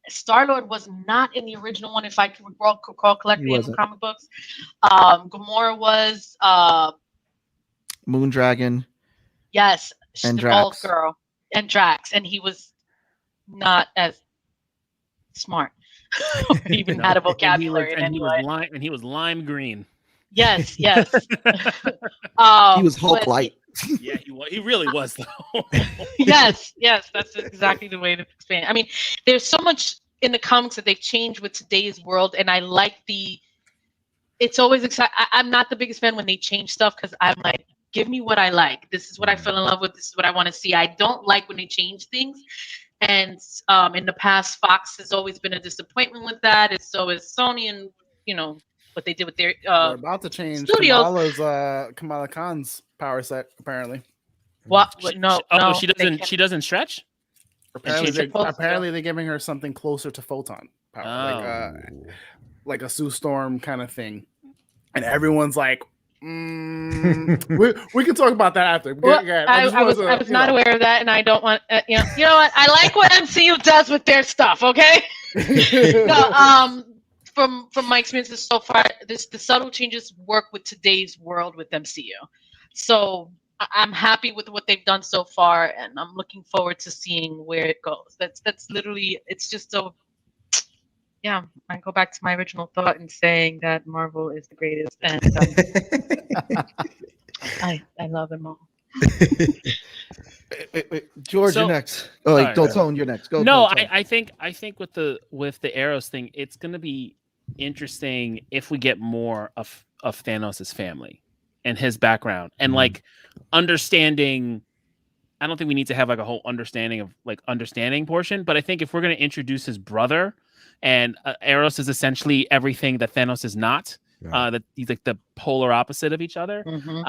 Star-Lord was not in the original one, if I can recall correctly, in the comic books. Gamora was Moondragon. Yes, and the Drax. bald girl, and Drax, and he was not as smart. He even had a vocabulary. And he was lime green. Yes. He was Hulk light. Yeah, he really was though. yes, that's exactly the way to explain it. I mean, there's so much in the comics that they've changed with today's world, and I like it's always exciting. I'm not the biggest fan when they change stuff, because I'm like, give me what I like. This is what I fell in love with. This is what I want to see. I don't like when they change things. And in the past, Fox has always been a disappointment with that. And so is Sony, and you know what they did with their they're about to change studios. Kamala Khan's power set, apparently. What? No. She doesn't stretch. Apparently, they're giving her something closer to photon power, like a Sue Storm kind of thing. And everyone's like, We can talk about that after. Well, I was not aware of that, and I don't want you know what? I like what MCU does with their stuff. Okay. No, from my experiences so far, the subtle changes work with today's world with MCU. So I'm happy with what they've done so far, and I'm looking forward to seeing where it goes. That's literally, it's just so. Yeah, I go back to my original thought in saying that Marvel is the greatest, and I love them all. Wait, George, So- you're next. Oh, wait, don't tell him you're next. Go. No, go, Tone. I think with the arrows thing, it's gonna be interesting if we get more of Thanos' family and his background and like understanding. I don't think we need to have like a whole understanding portion, but I think if we're gonna introduce his brother, and Eros is essentially everything that Thanos is not, that he's like the polar opposite of each other. Mm-hmm.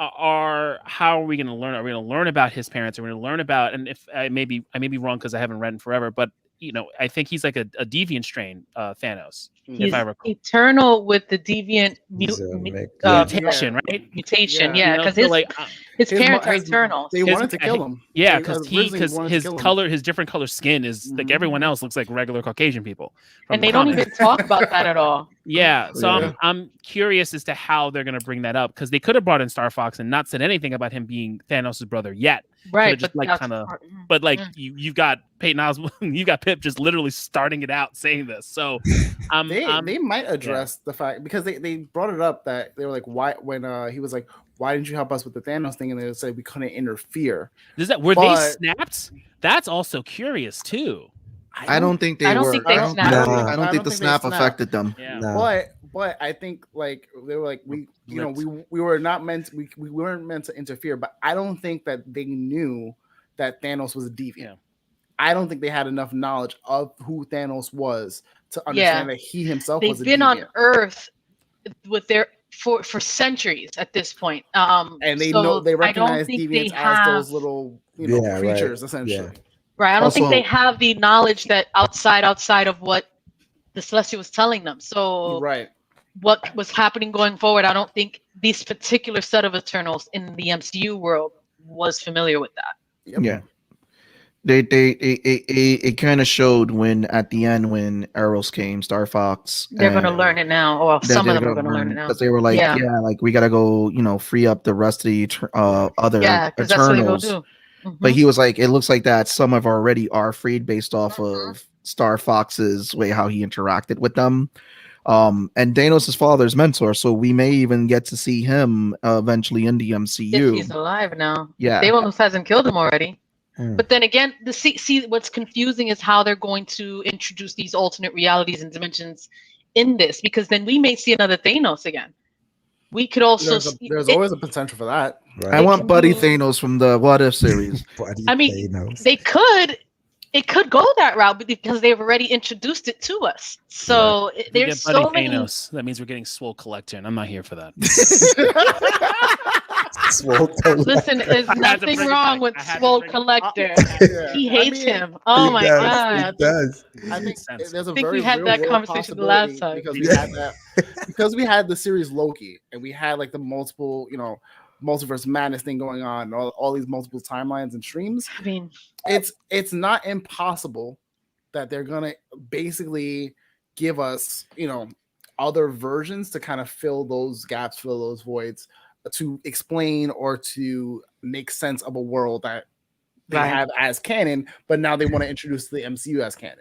How are we going to learn? Are we going to learn about his parents? Are we going to learn about? And if I may be wrong because I haven't read in forever, but you know, I think he's like a deviant strain, Thanos. He's if I recall, eternal with the deviant mutation, right? Mutation, You know, because so like, his parents are eternal. They wanted to kill him. yeah, because originally wanted to his kill him. color, his different color skin is like everyone else looks like regular Caucasian people. from And the they don't comics. even talk about that at all. Yeah, so Yeah. I'm curious as to how they're going to bring that up because they could have brought in Star Fox and not said anything about him being Thanos' brother yet. Right, just but like that's kind of, part- but like Mm. you've got Peyton Oswalt, you got Pip just literally starting it out saying this. So They might address the fact because they brought it up that they were like, why when he was like, why didn't you help us with the Thanos thing? And they said we couldn't interfere. were they But- snapped? That's also curious too. I don't think they I don't were. think they I don't, snapped. I don't think the snap affected them. Yeah. No. But I think like they were like we were not meant we weren't meant to interfere. But I don't think that they knew that Thanos was a deviant. Yeah. I don't think they had enough knowledge of who Thanos was to understand that he himself was a They've been on deviant. Earth with their for centuries at this point. And they so know they I don't recognize think deviants they as have- those little Yeah, right. creatures essentially. Yeah. Right. I don't think Also- they have the knowledge that outside of what the Celestial was telling them. So Right. what was happening going forward, I don't think this particular set of Eternals in the MCU world was familiar with that. Yep. Yeah. It kind of showed when at the end when Eros came, Star Fox. They're going to learn it now, or some of them are going to learn it now. because they were like, Yeah. like we gotta go, free up the rest of the other Yeah, because that's what they go Eternals. do. Mhm. But he was like, it looks like that some of already are freed based off of Star Fox's way how he interacted with them. And Thanos' father's mentor, so we may even get to see him eventually in the If MCU. he's alive now. Yeah. They almost hasn't killed him already. Hmm. But then again, see what's confusing is how they're going to introduce these alternate realities and dimensions in this, because then we may see another Thanos again. We could also There's always a potential for that. Right. I want can Buddy do- Thanos from the What If series. Buddy I mean, Thanos. it could go that route because they've already introduced it to us. So We there's get Buddy so many. Thanos. That means we're getting Swole Collector, and I'm not here for that. Swole Collector. Listen, there's I had to nothing bring it wrong back. with I had to Swole bring it- Collector. Yeah. He hates I mean, him. Oh He my does, god. He does. I think Makes sense. there's a I think very we had real that world conversation the last possibility time. because we had that because we had the series Loki and we had like the multiple, multiverse madness thing going on, all these multiple timelines and streams. I mean, It's not impossible that they're gonna basically give us, other versions to kind of fill those gaps, fill those voids, to explain or to make sense of a world that they Right. have as canon, but now they want to introduce the MCU as canon.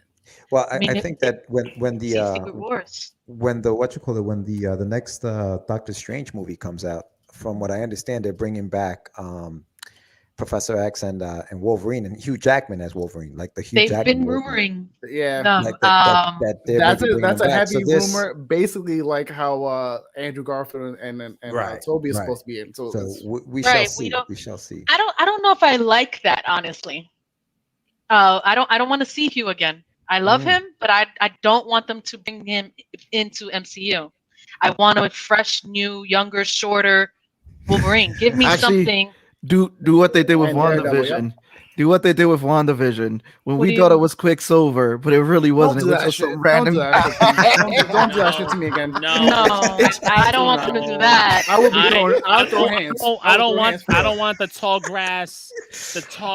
Well, I mean, I think that when see the Secret Wars. when the when the next Doctor Strange movie comes out, from what I understand, they're bringing back Professor X and Wolverine and Hugh Jackman as Wolverine, like the Hugh They've Jackman been Wolverine. rumoring Yeah. them. Like that they're That's maybe a bringing them back. heavy So this- rumor, basically like how Andrew Garfield and Right, Toby is right. supposed to be in. So, So it's- we Right, shall we see. don't- We shall see. I don't know if I like that, honestly. I don't want to see Hugh again. I love him, but I don't want them to bring him into MCU. I want a fresh, new, younger, shorter Wolverine. Give me Actually, something. Do what they did with And Daredevil, WandaVision. Do what they did with WandaVision when What do we you- thought it was Quicksilver, but it really wasn't. It was just some Don't random. do that shit to me. Don't do that shit to me again. No, I don't want them to do that. I would be throwing. I'll throw hands. I don't want the tall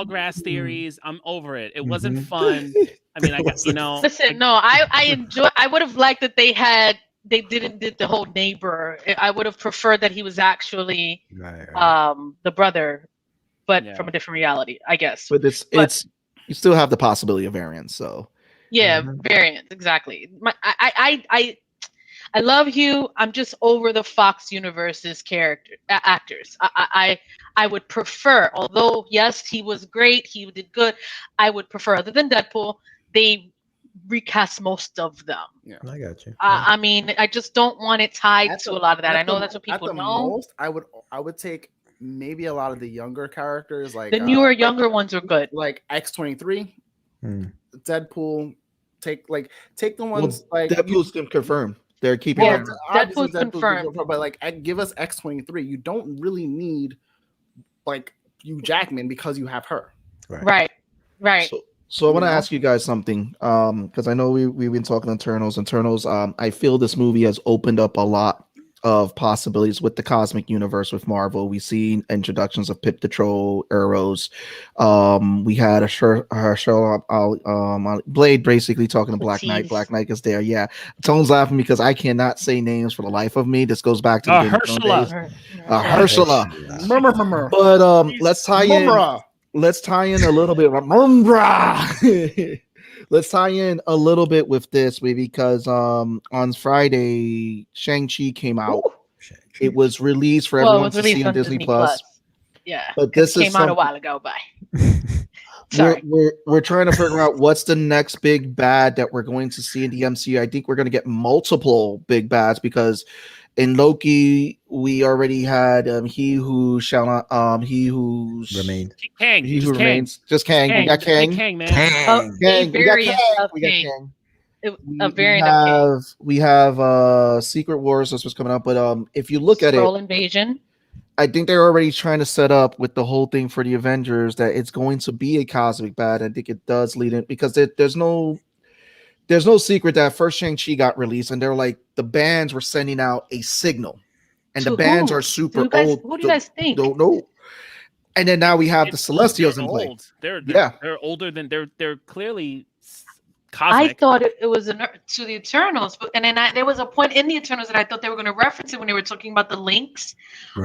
grass theories. I'm over it. It wasn't fun. I mean, I got Listen, no, I enjoy. I would have liked that they did the whole neighbor. I would have preferred that he was actually the brother, but from a different reality, I guess. But it's you still have the possibility of variance. So variant exactly. I love Hugh. I'm just over the Fox Universe's actors. I would prefer, although yes, he was great, he did good. I would prefer, other than Deadpool, they recast most of them. Yeah, I got you. I mean, I just don't want it tied to a lot of that. I know that's what people know. Most, I would take maybe a lot of the younger characters, like the newer, younger ones are good, like X-23, Deadpool. Take the ones like Deadpool's confirmed. They're keeping. Yeah, Deadpool's confirmed. But like, give us X-23. You don't really need like Hugh Jackman because you have her. Right. So I want to ask you guys something, because I know we've been talking Eternals. I feel this movie has opened up a lot of possibilities with the cosmic universe with Marvel. We've seen introductions of Pip the Troll, Arrows. We had a Blade basically talking to Black Knight. Black Knight is there. Yeah, Tone's laughing because I cannot say names for the life of me. This goes back to the Herschela. But let's tie in. Let's tie in a little bit. Let's tie in a little bit with this, because on Friday, Shang-Chi came out. It was released for everyone to see on Disney Plus. Yeah, but this came out a while ago. We're trying to figure out what's the next big bad that we're going to see in the MCU. I think we're going to get multiple big bads, because in Loki we already had he who's remained. Kang. He who remains. Just Kang. We got Kang. Kang, man. Kang. We got Kang. A variant of Kang. We have Secret Wars. This was coming up, but if you look at Skrull Invasion. I think they're already trying to set up with the whole thing for the Avengers that it's going to be a cosmic bad. I think it does lead in, because there's no secret that first Shang-Chi got released and they're like, the bands were sending out a signal, and the bands are super old. What do you guys think? Don't know. And then now we have the Celestials in play. They're older than they're clearly cosmic. I thought it was to the Eternals, and then there was a point in the Eternals that I thought they were going to reference it when they were talking about the links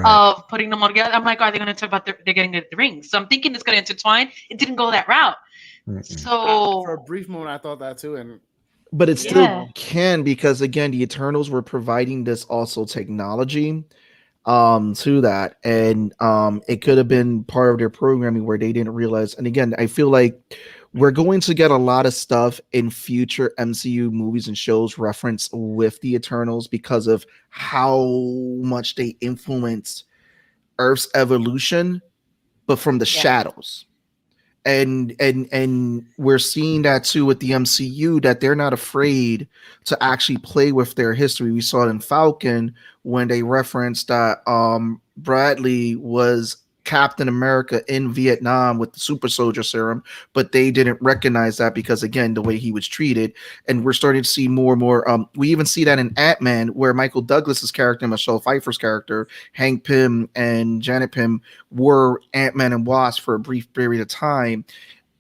of putting them all together. I'm like, are they going to talk about they're getting the rings? So I'm thinking it's going to intertwine. It didn't go that route. So for a brief moment, I thought that too, but it still can, because again, the Eternals were providing this also technology to that, and it could have been part of their programming where they didn't realize. And again, I feel like we're going to get a lot of stuff in future MCU movies and shows reference with the Eternals because of how much they influenced Earth's evolution, but from the shadows. And we're seeing that too with the MCU, that they're not afraid to actually play with their history. We saw it in Falcon when they referenced that Bradley was Captain America in Vietnam with the super soldier serum, but they didn't recognize that because, again, the way he was treated. And we're starting to see more and more. We even see that in Ant-Man, where Michael Douglas's character, Michelle Pfeiffer's character, Hank Pym and Janet Pym were Ant-Man and Wasp for a brief period of time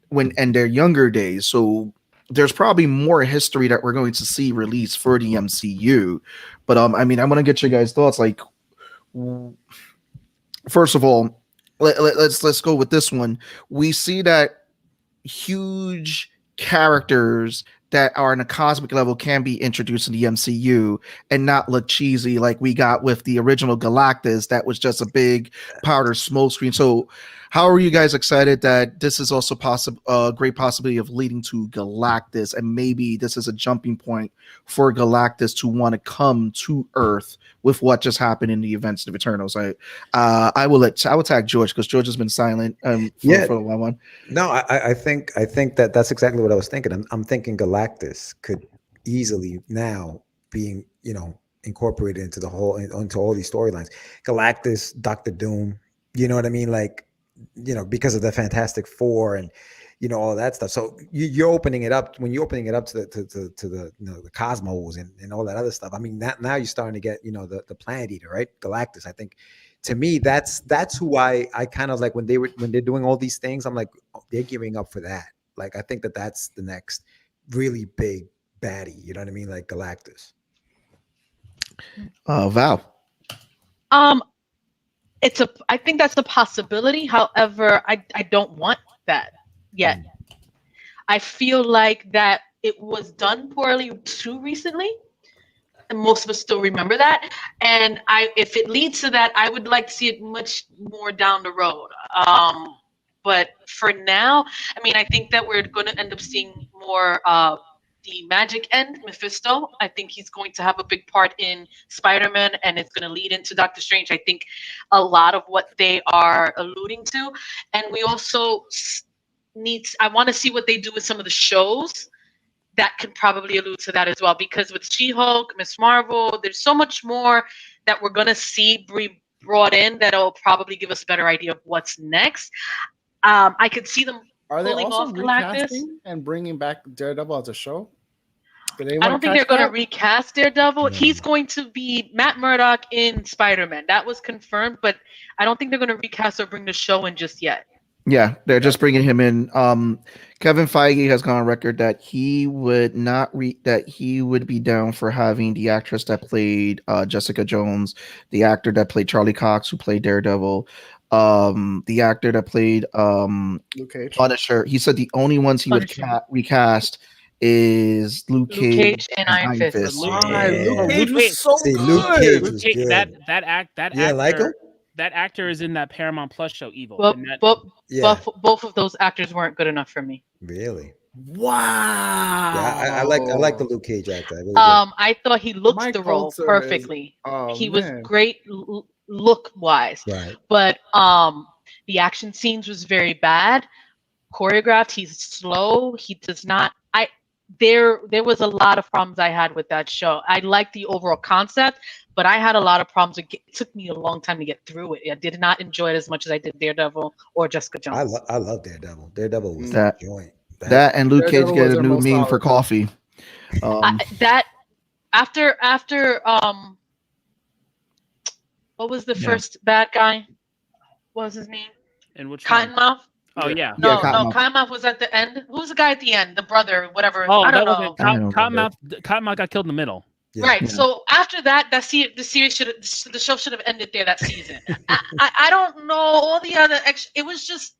in their younger days. So there's probably more history that we're going to see released for the MCU. But I mean, I want to get your guys' thoughts. Like, first of all, let's go with this one. We see that huge characters that are in a cosmic level can be introduced in the MCU and not look cheesy like we got with the original Galactus. That was just a big powder smoke screen. So how are you guys excited that this is also a great possibility of leading to Galactus, and maybe this is a jumping point for Galactus to want to come to Earth with what just happened in the events of Eternals? I will tag George, because George has been silent for a while. No, I think that's exactly what I was thinking. I'm thinking Galactus could easily now being incorporated into all these storylines. Galactus, Doctor Doom, you know what I mean? Like, because of the Fantastic Four and all that stuff. So you're opening it up to the the cosmos and all that other stuff. I mean, now you're starting to get the Planet Eater, right? Galactus. I think to me that's who I kind of like when they're doing all these things. I'm like, they're giving up for that. Like, I think that's the next really big baddie. You know what I mean? Like Galactus. Val. I think that's a possibility. However, I don't want that yet. I feel like that it was done poorly too recently, and most of us still remember that. And if it leads to that, I would like to see it much more down the road. But for now, I mean, I think that we're going to end up seeing more the magic end, Mephisto. I think he's going to have a big part in Spider-Man, and it's going to lead into Doctor Strange. I think a lot of what they are alluding to. And we also I want to see what they do with some of the shows that could probably allude to that as well. Because with She-Hulk, Ms. Marvel, there's so much more that we're going to see brought in that'll probably give us a better idea of what's next. I could see them pulling off Galactus and bringing back Daredevil as a show. I don't think they're going to recast Daredevil. No. He's going to be Matt Murdock in Spider-Man. That was confirmed, but I don't think they're going to recast or bring the show in just yet. Yeah, they're just bringing him in. Kevin Feige has gone on record that he would not he would be down for having the actress that played Jessica Jones, the actor that played Charlie Cox, who played Daredevil, the actor that played Luke Cage. Punisher. He said the only ones he would recast is Luke Cage and Iron Fist. Luke Cage was so good. Luke Cage was good. That actor is in that Paramount Plus show Evil. Both of those actors weren't good enough for me. Really? Wow. Yeah, I like the Luke Cage actor. I really I thought he looked the role perfectly. He was great look wise. Right. But the action scenes was very bad. Choreographed, he's slow. He does not. There was a lot of problems I had with that show. I liked the overall concept, but I had a lot of problems. It took me a long time to get through it. I did not enjoy it as much as I did Daredevil or Jessica Jones. I love Daredevil. Daredevil was that joint. That and Luke Cage get a new meme for coffee. That after what was the first bad guy? What was his name? And which Cottonmouth? Oh yeah. No, Cottonmouth was at the end. Who was the guy at the end? The brother, whatever. Oh, I don't know. Cottonmouth got killed in the middle. Yeah. Right. Yeah. So after that, the show should have ended there that season. I don't know all the other. It was just,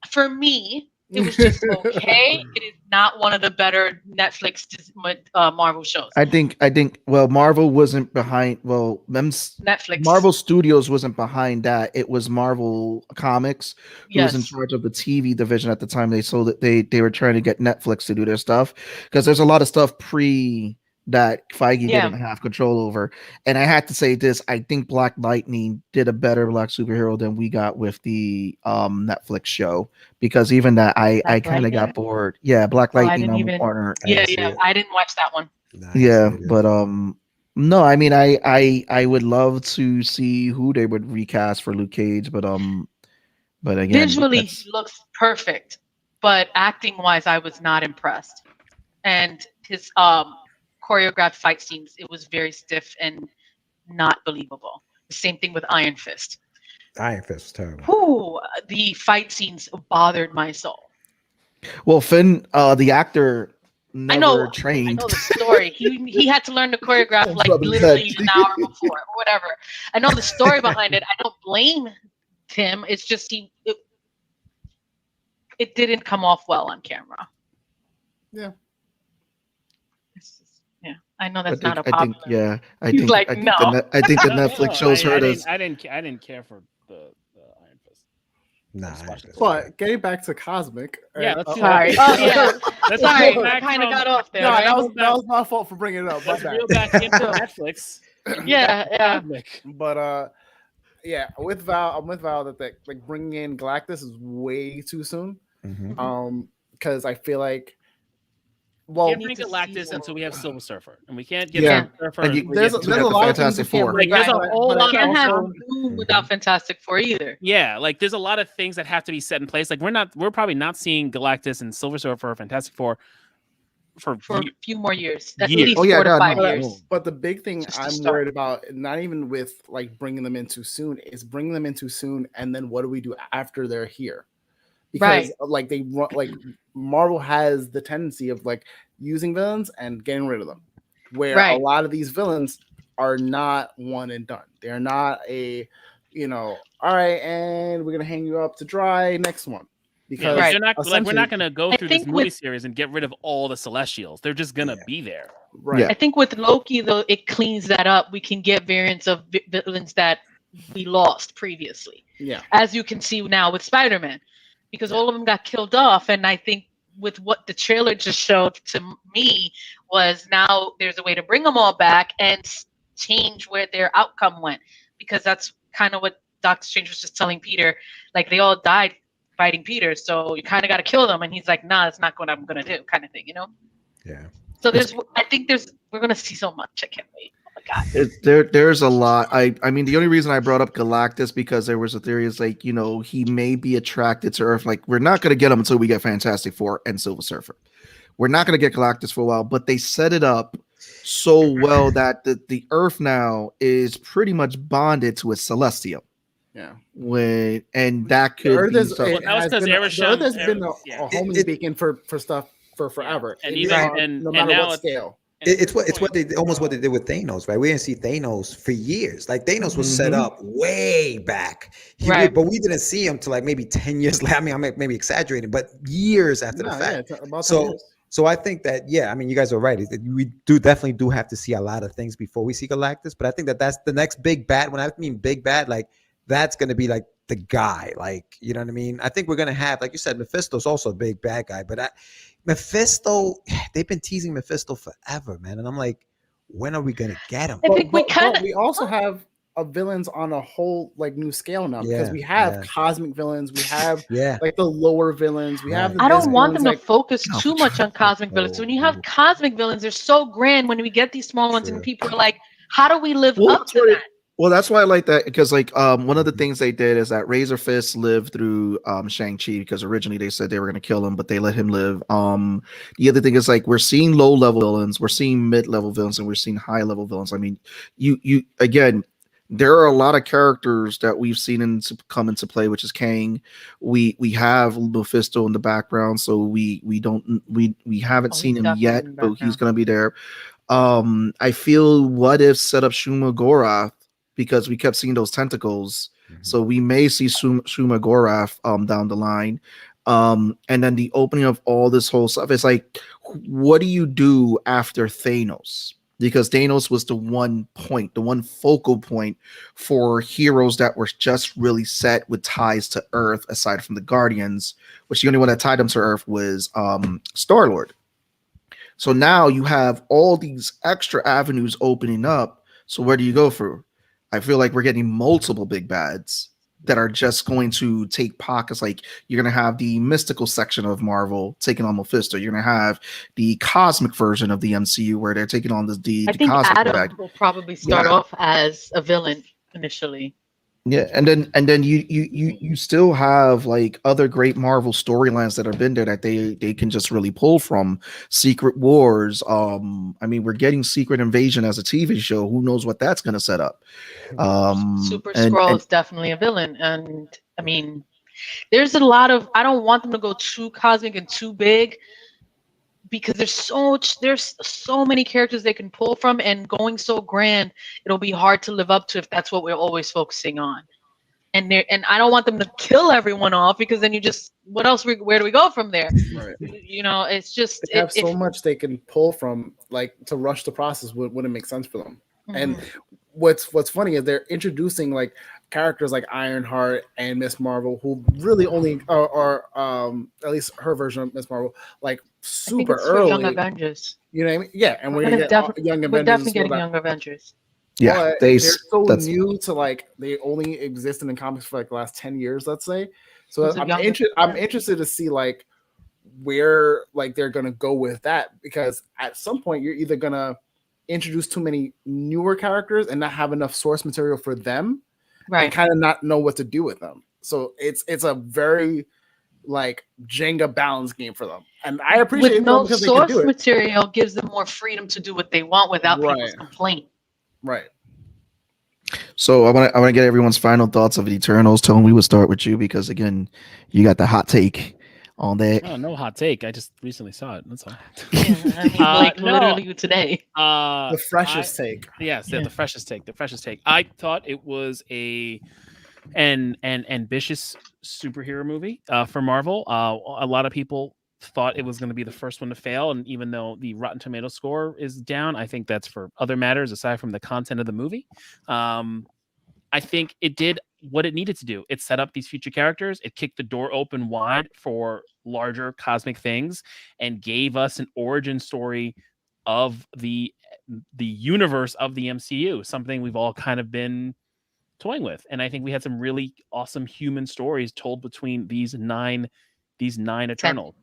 for me, it was just okay. It is not one of the better Netflix Marvel shows. I think. Well, Marvel wasn't behind. Well, Netflix. Marvel Studios wasn't behind that. It was Marvel Comics who was in charge of the TV division at the time. They sold it. They were trying to get Netflix to do their stuff because there's a lot of stuff that Feige didn't have control over. And I had to say this, I think Black Lightning did a better Black superhero than we got with the Netflix show, because even that I kind of got bored. Yeah, Black Lightning on the corner. Yeah, I didn't watch that one. Nice. But no, I mean I would love to see who they would recast for Luke Cage, but again, visually he looks perfect, but acting wise I was not impressed. And his choreographed fight scenes, it was very stiff and not believable. The same thing with Iron Fist. Iron Fist was terrible. Ooh, the fight scenes bothered my soul. Well, Finn, the actor, never trained. I know the story. He had to learn to choreograph like literally an hour before or whatever. I know the story behind it. I don't blame him. It's just it didn't come off well on camera. Yeah. I know that's not a problem. I think the Netflix shows hurt us. I didn't care for the Iron Fist. Nah. But getting back to Cosmic. Yeah, sorry. Sorry, I kind of got off there. No, right? that was my fault for bringing it up. Let's reel back into Netflix. Yeah. But I'm with Val that like bringing in Galactus is way too soon. Mm-hmm. Because I feel like well, can't bring Galactus until we have Silver Surfer, and we can't get Yeah. Silver Surfer. And you- until we there's get a lot of things Fantastic you can't Four. bring Like, there's back, a whole but lot You can't have also- Doom without Fantastic Four either. Yeah, like there's a lot of things that have to be set in place. Like we're probably not seeing Galactus and Silver Surfer or Fantastic Four for For a few more years, at Years. least Oh, yeah, 4 to no, 5 no. years. But the big thing Just to I'm start. worried about, not even with like bringing them in too soon, is bringing them in too soon, and then what do we do after they're here? Because like they run, like Marvel has the tendency of like using villains and getting rid of them, where a Right. lot of these villains are not one and done. They're not a, all right, and we're gonna hang you up to dry next one. Because they're not like we're essentially- not going to go I through this think movie with- series and get rid of all the Celestials. They're just going to be there. right. Yeah. I think with Loki, though, it cleans that up. We can get variants of villains that we lost previously, Yeah. as you can see now with Spider-Man, because all of them got killed off. And I think with what the trailer just showed to me was now there's a way to bring them all back and change where their outcome went, because that's kind of what Doctor Strange was just telling Peter. Like, they all died fighting Peter, so you kind of got to kill them. And he's like, nah, that's not what I'm going to do, kind of thing, Yeah. So we're going to see so much. I can't wait. Oh my God. There's a lot. I mean, the only reason I brought up Galactus because there was a theory is like, he may be attracted to Earth. Like, we're not going to get him until we get Fantastic Four and Silver Surfer. We're not going to get Galactus for a while, but they set it up so well that the Earth now is pretty much bonded to a Celestial. Yeah. And that could Earth be is, something. That was 'cause the Earth Arishem- has been a yeah. homing beacon for stuff for forever. And It even- is, and- no and matter now what it's- scale. It's what they almost what they did with Thanos, right? We didn't see Thanos for years. Like Thanos was set up way back, but we didn't see him till like maybe 10 years later. I mean, I'm maybe exaggerating, but years after the fact. Yeah, it's about 10 So, years. so I think that I mean, you guys are right. We definitely do have to see a lot of things before we see Galactus. But I think that's the next big bad. When I mean big bad, like that's gonna be like the guy, like you know what I mean. I think we're gonna have, like you said, Mephisto's also a big bad guy, but Mephisto, they've been teasing Mephisto forever, man, and I'm like, when are we gonna get him? I think But kinda- we also have villains on a whole like new scale now, because we have cosmic villains, we have like the lower villains, we have. I don't want villains, them to focus too much on cosmic villains. When you have cosmic villains, they're so grand. When we get these small ones, and people are like, "How do we live up to that?" Well, that's why I like that, because like one of the things they did is that Razor Fist lived through Shang-Chi, because originally they said they were going to kill him, but they let him live. The other thing is like we're seeing low-level villains, we're seeing mid-level villains, and we're seeing high-level villains. I mean, you again, there are a lot of characters that we've seen come into play, which is Kang. We have Mephisto in the background, so we haven't seen him yet, but he's going to be there. I feel What If set up Shuma Gorath, because we kept seeing those tentacles. So we may see Shuma Gorath down the line. And then the opening of all this whole stuff, it's like, what do you do after Thanos? Because Thanos was the one focal point for heroes that were just really set with ties to Earth, aside from the Guardians, which the only one that tied them to Earth was Star-Lord. So now you have all these extra avenues opening up. So where do you go through? I feel like we're getting multiple big bads that are just going to take pockets. Like you're going to have the mystical section of Marvel taking on Mephisto. You're going to have the cosmic version of the MCU where they're taking on the I think cosmic Adam bag. will probably start off as a villain initially. Yeah, and then you still have like other great Marvel storylines that have been there that they can just really pull from. Secret Wars. I mean, we're getting Secret Invasion as a TV show. Who knows what that's going to set up? Super Skrull is definitely a villain, and I mean, there's a lot of. I don't want them to go too cosmic and too big, because there's so many characters they can pull from, and going so grand, it'll be hard to live up to if that's what we're always focusing on. And I don't want them to kill everyone off, because then what else? Where do we go from there? Right. It's just they have so much they can pull from, like to rush the process wouldn't make sense for them. Mm-hmm. And what's funny is they're introducing like characters like Ironheart and Miss Marvel, who really only are at least her version of Miss Marvel, like super early. Young Avengers. You know what I mean? Yeah, and we're gonna get Young Avengers. We're definitely getting Young Avengers. Yeah, but they're so new to like they only existed in comics for like the last 10 years, let's say. So I'm interested to see like where like they're gonna go with that, because at some point you're either gonna introduce too many newer characters and not have enough source material for them, Right. and kind of not know what to do with them. So it's a very like Jenga balance game for them, and I appreciate With no because they can source do it. material gives them more freedom to do what they want without people's Right. complaint. Right. So I want to get everyone's final thoughts of the Eternals. Tone, we would start with you because again, you got the hot take on that. Oh, no hot take. I just recently saw it. That's all. Yeah, I mean, like No. literally today. The freshest take. Yes, Yeah. the freshest take. The freshest take. I thought it was an ambitious superhero movie for Marvel. A lot of people thought it was going to be the first one to fail, and even though the Rotten Tomato score is down, I think that's for other matters aside from the content of the movie. I think it did what it needed to do. It set up these future characters. It kicked the door open wide for larger cosmic things and gave us an origin story of the universe of the MCU, something we've all kind of been toying with. And I think we had some really awesome human stories told between these nine Eternals.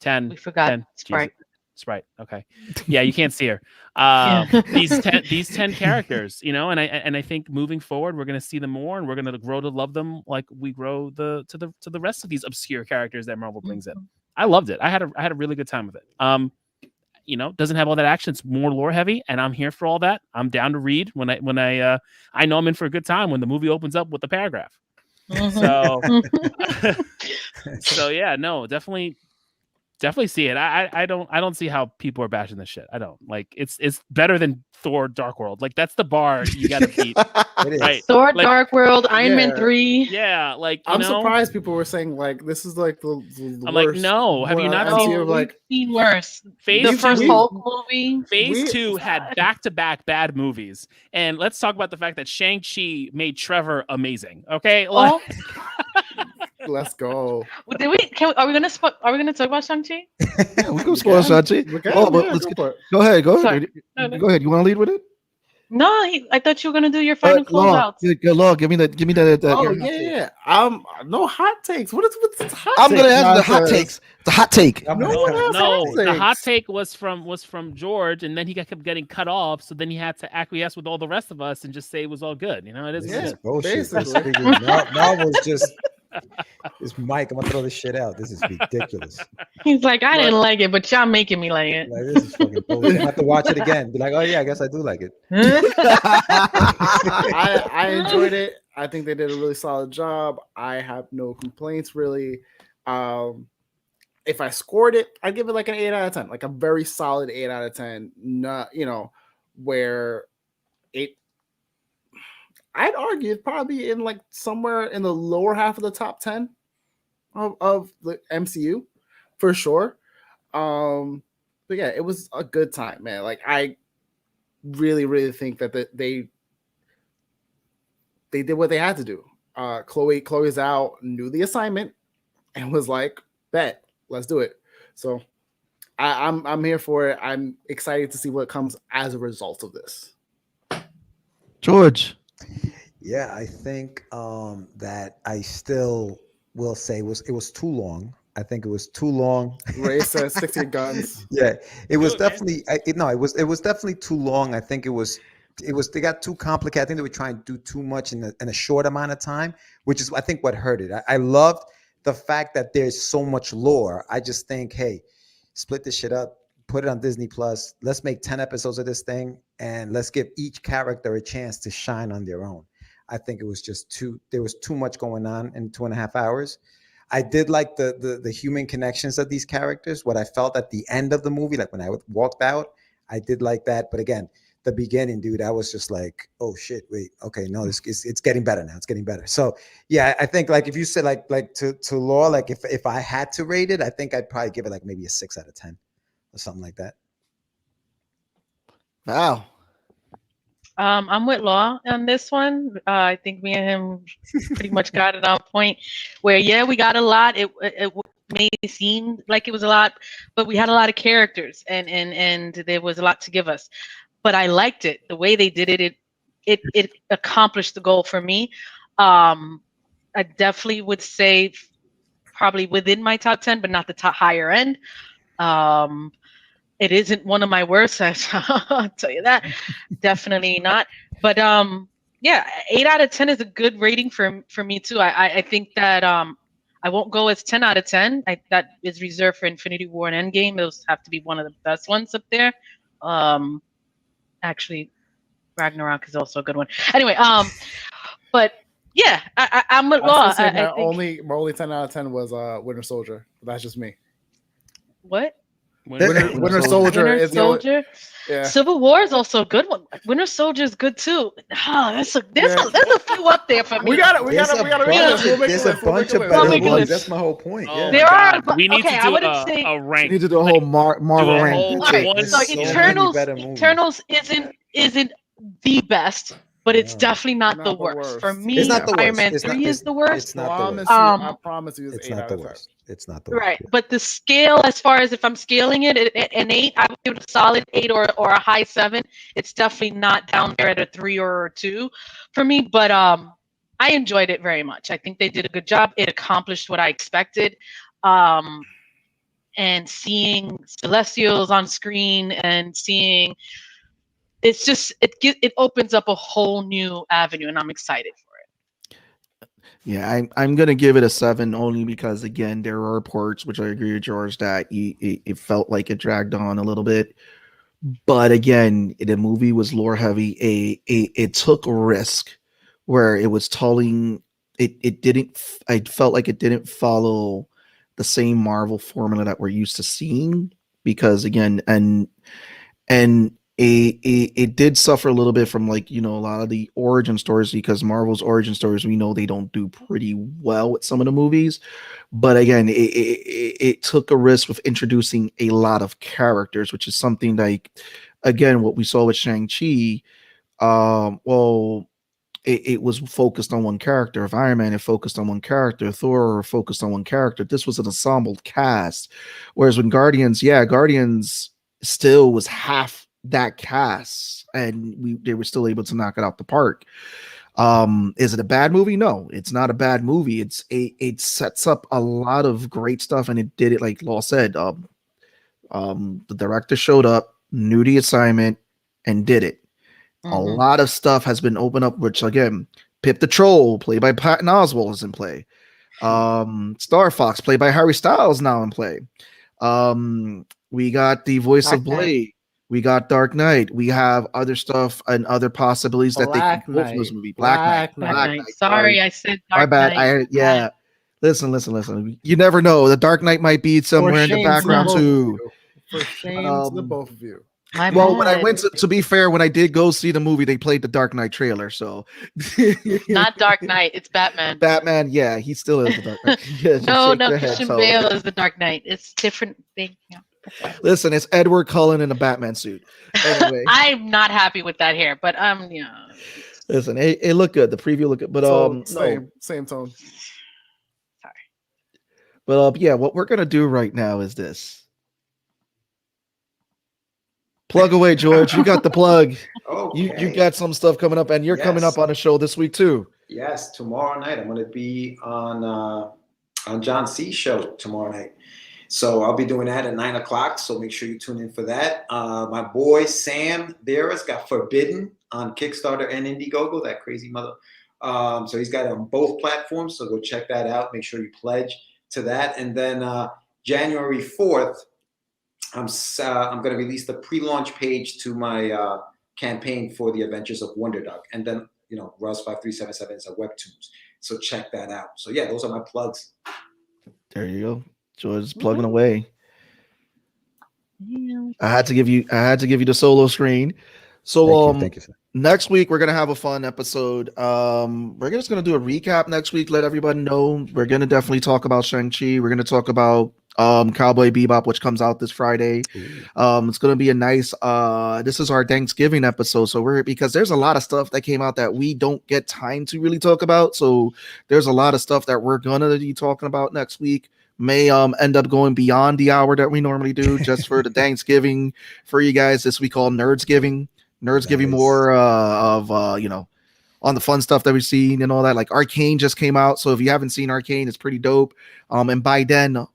10. We forgot 10. Sprite. Jesus. Sprite. Okay. Yeah, you can't see her. These 10 characters, you know, and I think moving forward, we're gonna see them more, and we're gonna grow to love them like we grow to the rest of these obscure characters that Marvel brings in. I loved it. I had a really good time with it. You know, doesn't have all that action. It's more lore heavy, and I'm here for all that. I'm down to read when I know I'm in for a good time when the movie opens up with the paragraph. So so yeah, no, definitely see it. I don't see how people are bashing this shit. I don't like it's better than Thor Dark World. Like that's the bar you gotta beat. It is. Right. Thor, Like- Dark World, Iron Man Yeah. 3. Yeah, like you I'm know, surprised people were saying like this is like the I'm worst. like, no, have you not MCU, seen Oh, like we've seen worse. Phase The two- first Hulk movie. Phase We- 2 had back-to-back bad movies. And let's talk about the fact that Shang-Chi made Trevor amazing. Okay? Oh, let's go. did we? Are we gonna talk about Shang-Chi? Yeah, we can spoil Shang-Chi. Okay, Oh, but yeah, let's go get, for it. go ahead. Go Sorry. ahead. No. Go ahead. You want to lead with it? No, I thought you were gonna do your final Law, closeouts. good Law. Give me that. Oh your- yeah. No hot takes. What's hot I'm takes? gonna answer the hot Nonsense. takes. The hot take. No one has No, hot the takes. hot take was from George, and then he kept getting cut off. So then he had to acquiesce with all the rest of us and just say it was all good. You know, it is. Yeah. This is bullshit. This basically. freaking Marvel's just this Mike. I'm gonna throw this shit out. This is ridiculous. He's like, I didn't like it, but y'all making me like it. Like this is fucking bullshit. I have to watch it again. Be like, oh yeah, I guess I do like it. I enjoyed it. I think they did a really solid job. I have no complaints really. If I scored it, I'd give it like an 8 out of 10, like a very solid 8 out of 10. Not, where I'd argue it'd probably in like somewhere in the lower half of the top 10 of the MCU for sure. But yeah, it was a good time, man. Like I really, really think that they did what they had to do. Chloe Zhao knew the assignment and was like, bet, let's do it. So I'm here for it. I'm excited to see what comes as a result of this. George. Yeah, I think that I still will say it was too long. I think it was too long. Ray says, stick to your guns. Yeah, it was Okay. definitely. It was definitely too long. I think it was. They got too complicated. I think they were trying to do too much in a short amount of time, which is I think what hurt it. I loved the fact that there's so much lore. I just think, hey, split this shit up, put it on Disney Plus. Let's make 10 episodes of this thing, and let's give each character a chance to shine on their own. I think it was just there was too much going on in 2.5 hours. I did like the human connections of these characters. What I felt at the end of the movie, like when I walked out, I did like that. But again, the beginning, dude, I was just like, oh shit, wait, okay, no, it's getting better now. It's getting better. So yeah, I think like if you said like to Law, like if I had to rate it, I think I'd probably give it like maybe a 6 out of 10 or something like that. Wow. I'm with Law on this one. I think me and him pretty much got it on point. Where yeah, we got a lot. It may seem like it was a lot, but we had a lot of characters, and there was a lot to give us. But I liked it the way they did it. It accomplished the goal for me. I definitely would say probably within my top 10, but not the top higher end. It isn't one of my worst. I'll tell you that. Definitely not. But yeah, 8 out of 10 is a good rating for me too. I think that I won't go as 10 out of 10. That is reserved for Infinity War and Endgame. Those have to be one of the best ones up there. Actually, Ragnarok is also a good one. Anyway, but yeah, I'm at law. My only 10 out of 10 was Winter Soldier. That's just me. What? Winter Soldier is Soldier. Yeah. Civil War is also a good one. Winter Soldier is good too. Oh, there's a few up there for me. We got it. There's a bunch of better ones. That's my whole point. Oh, there are. We need okay, to do a rank. We need to do a whole Marvel rank. Okay, so Eternals isn't the best, but it's definitely not the worst. For me, it's not the worst. Iron Man 3 is the worst. It's not the worst. I promise you, it's not the worst. It's not the worst. Right, but the scale, as far as if I'm scaling it, an 8, I would give it a solid 8 or a high 7. It's definitely not down there at a 3 or a 2 for me, but I enjoyed it very much. I think they did a good job. It accomplished what I expected. And seeing Celestials on screen and seeing, it's just it opens up a whole new avenue, and I'm excited for it. Yeah, I'm gonna give it a 7 only because again there are parts which I agree with George that it felt like it dragged on a little bit, but again the movie was lore heavy. It took a risk where it was telling it didn't. I felt like it didn't follow the same Marvel formula that we're used to seeing because again and it did suffer a little bit from like, you know, a lot of the origin stories because Marvel's origin stories, we know they don't do pretty well with some of the movies. But again, it took a risk with introducing a lot of characters, which is something like, again, what we saw with Shang-Chi. It was focused on one character. If Iron Man, it focused on one character. Thor focused on one character. This was an ensemble cast. Whereas when Guardians still was half that cast and they were still able to knock it out the park. Is it a bad movie? No, it's not a bad movie. It sets up a lot of great stuff and it did it like Law said. The director showed up, knew the assignment and did it. A lot of stuff has been opened up, which again, Pip the Troll, played by Patton Oswalt, is in play. Star Fox, played by Harry Styles, now in play. We got the voice of Blade. We got Dark Knight. We have other stuff and other possibilities that they can pull from this movie. Black Knight. Sorry, I said Dark Knight. My bad. Listen. You never know. The Dark Knight might be somewhere in the background too. For shame to the both of you. When I went to be fair, when I did go see the movie, they played the Dark Knight trailer. So not Dark Knight, it's Batman. Batman, yeah, he still is the Dark Knight. Yeah, no, Christian Bale is the Dark Knight. It's different thing. Yeah. Listen, it's Edward Cullen in a Batman suit. Anyway, I'm not happy with that hair, but yeah. Listen, it looked good. The preview looked good, but same tone. Sorry. But yeah, what we're gonna do right now is this. Plug away, George. You got the plug. Okay. You got some stuff coming up, and you're coming up on a show this week too. Yes, tomorrow night I'm going to be on John C's show tomorrow night. So I'll be doing that at 9:00. So make sure you tune in for that. My boy Sam Vera's got Forbidden on Kickstarter and Indiegogo. That crazy mother. So he's got it on both platforms. So go check that out. Make sure you pledge to that. And then January 4th. I'm going to release the pre-launch page to my campaign for the Adventures of Wonder Dog, and then Russ 5377 is a webtoons. So check that out. So yeah, those are my plugs. There you go, George is plugging away. Yeah. I had to give you the solo screen. So thank you, sir. Next week we're gonna have a fun episode. We're just gonna do a recap next week. Let everybody know we're gonna definitely talk about Shang-Chi. We're gonna talk about Cowboy Bebop, which comes out this Friday. It's gonna be a nice this is our Thanksgiving episode, so because there's a lot of stuff that came out that we don't get time to really talk about, so there's a lot of stuff that we're gonna be talking about next week. May end up going beyond the hour that we normally do just for the Thanksgiving for you guys. This we call Nerdsgiving. Nerds giving more of on the fun stuff that we've seen and all that. Like Arcane just came out, so if you haven't seen Arcane, it's pretty dope. And by then,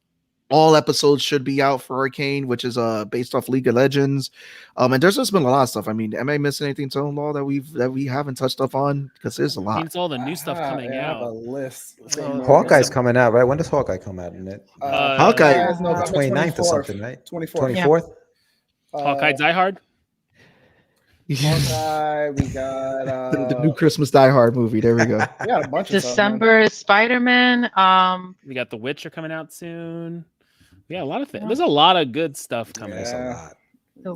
all episodes should be out for Arcane, which is based off League of Legends. And there's just been a lot of stuff. I mean, am I missing anything, Tone Law, that we haven't touched up on? Because there's a lot. It's all the new stuff coming I have a out. list. Hawkeye's coming out, right? When does Hawkeye come out? In it? Hawkeye, November 29th or 24th. something, right? 24th. 24th? Hawkeye Die Hard. Hawkeye, we got the new Christmas Die Hard movie. There we go. we got a bunch of stuff, man. December Spider-Man. We got The Witcher coming out soon. Yeah, a lot of things. There's a lot of good stuff coming. There's a Yeah. lot.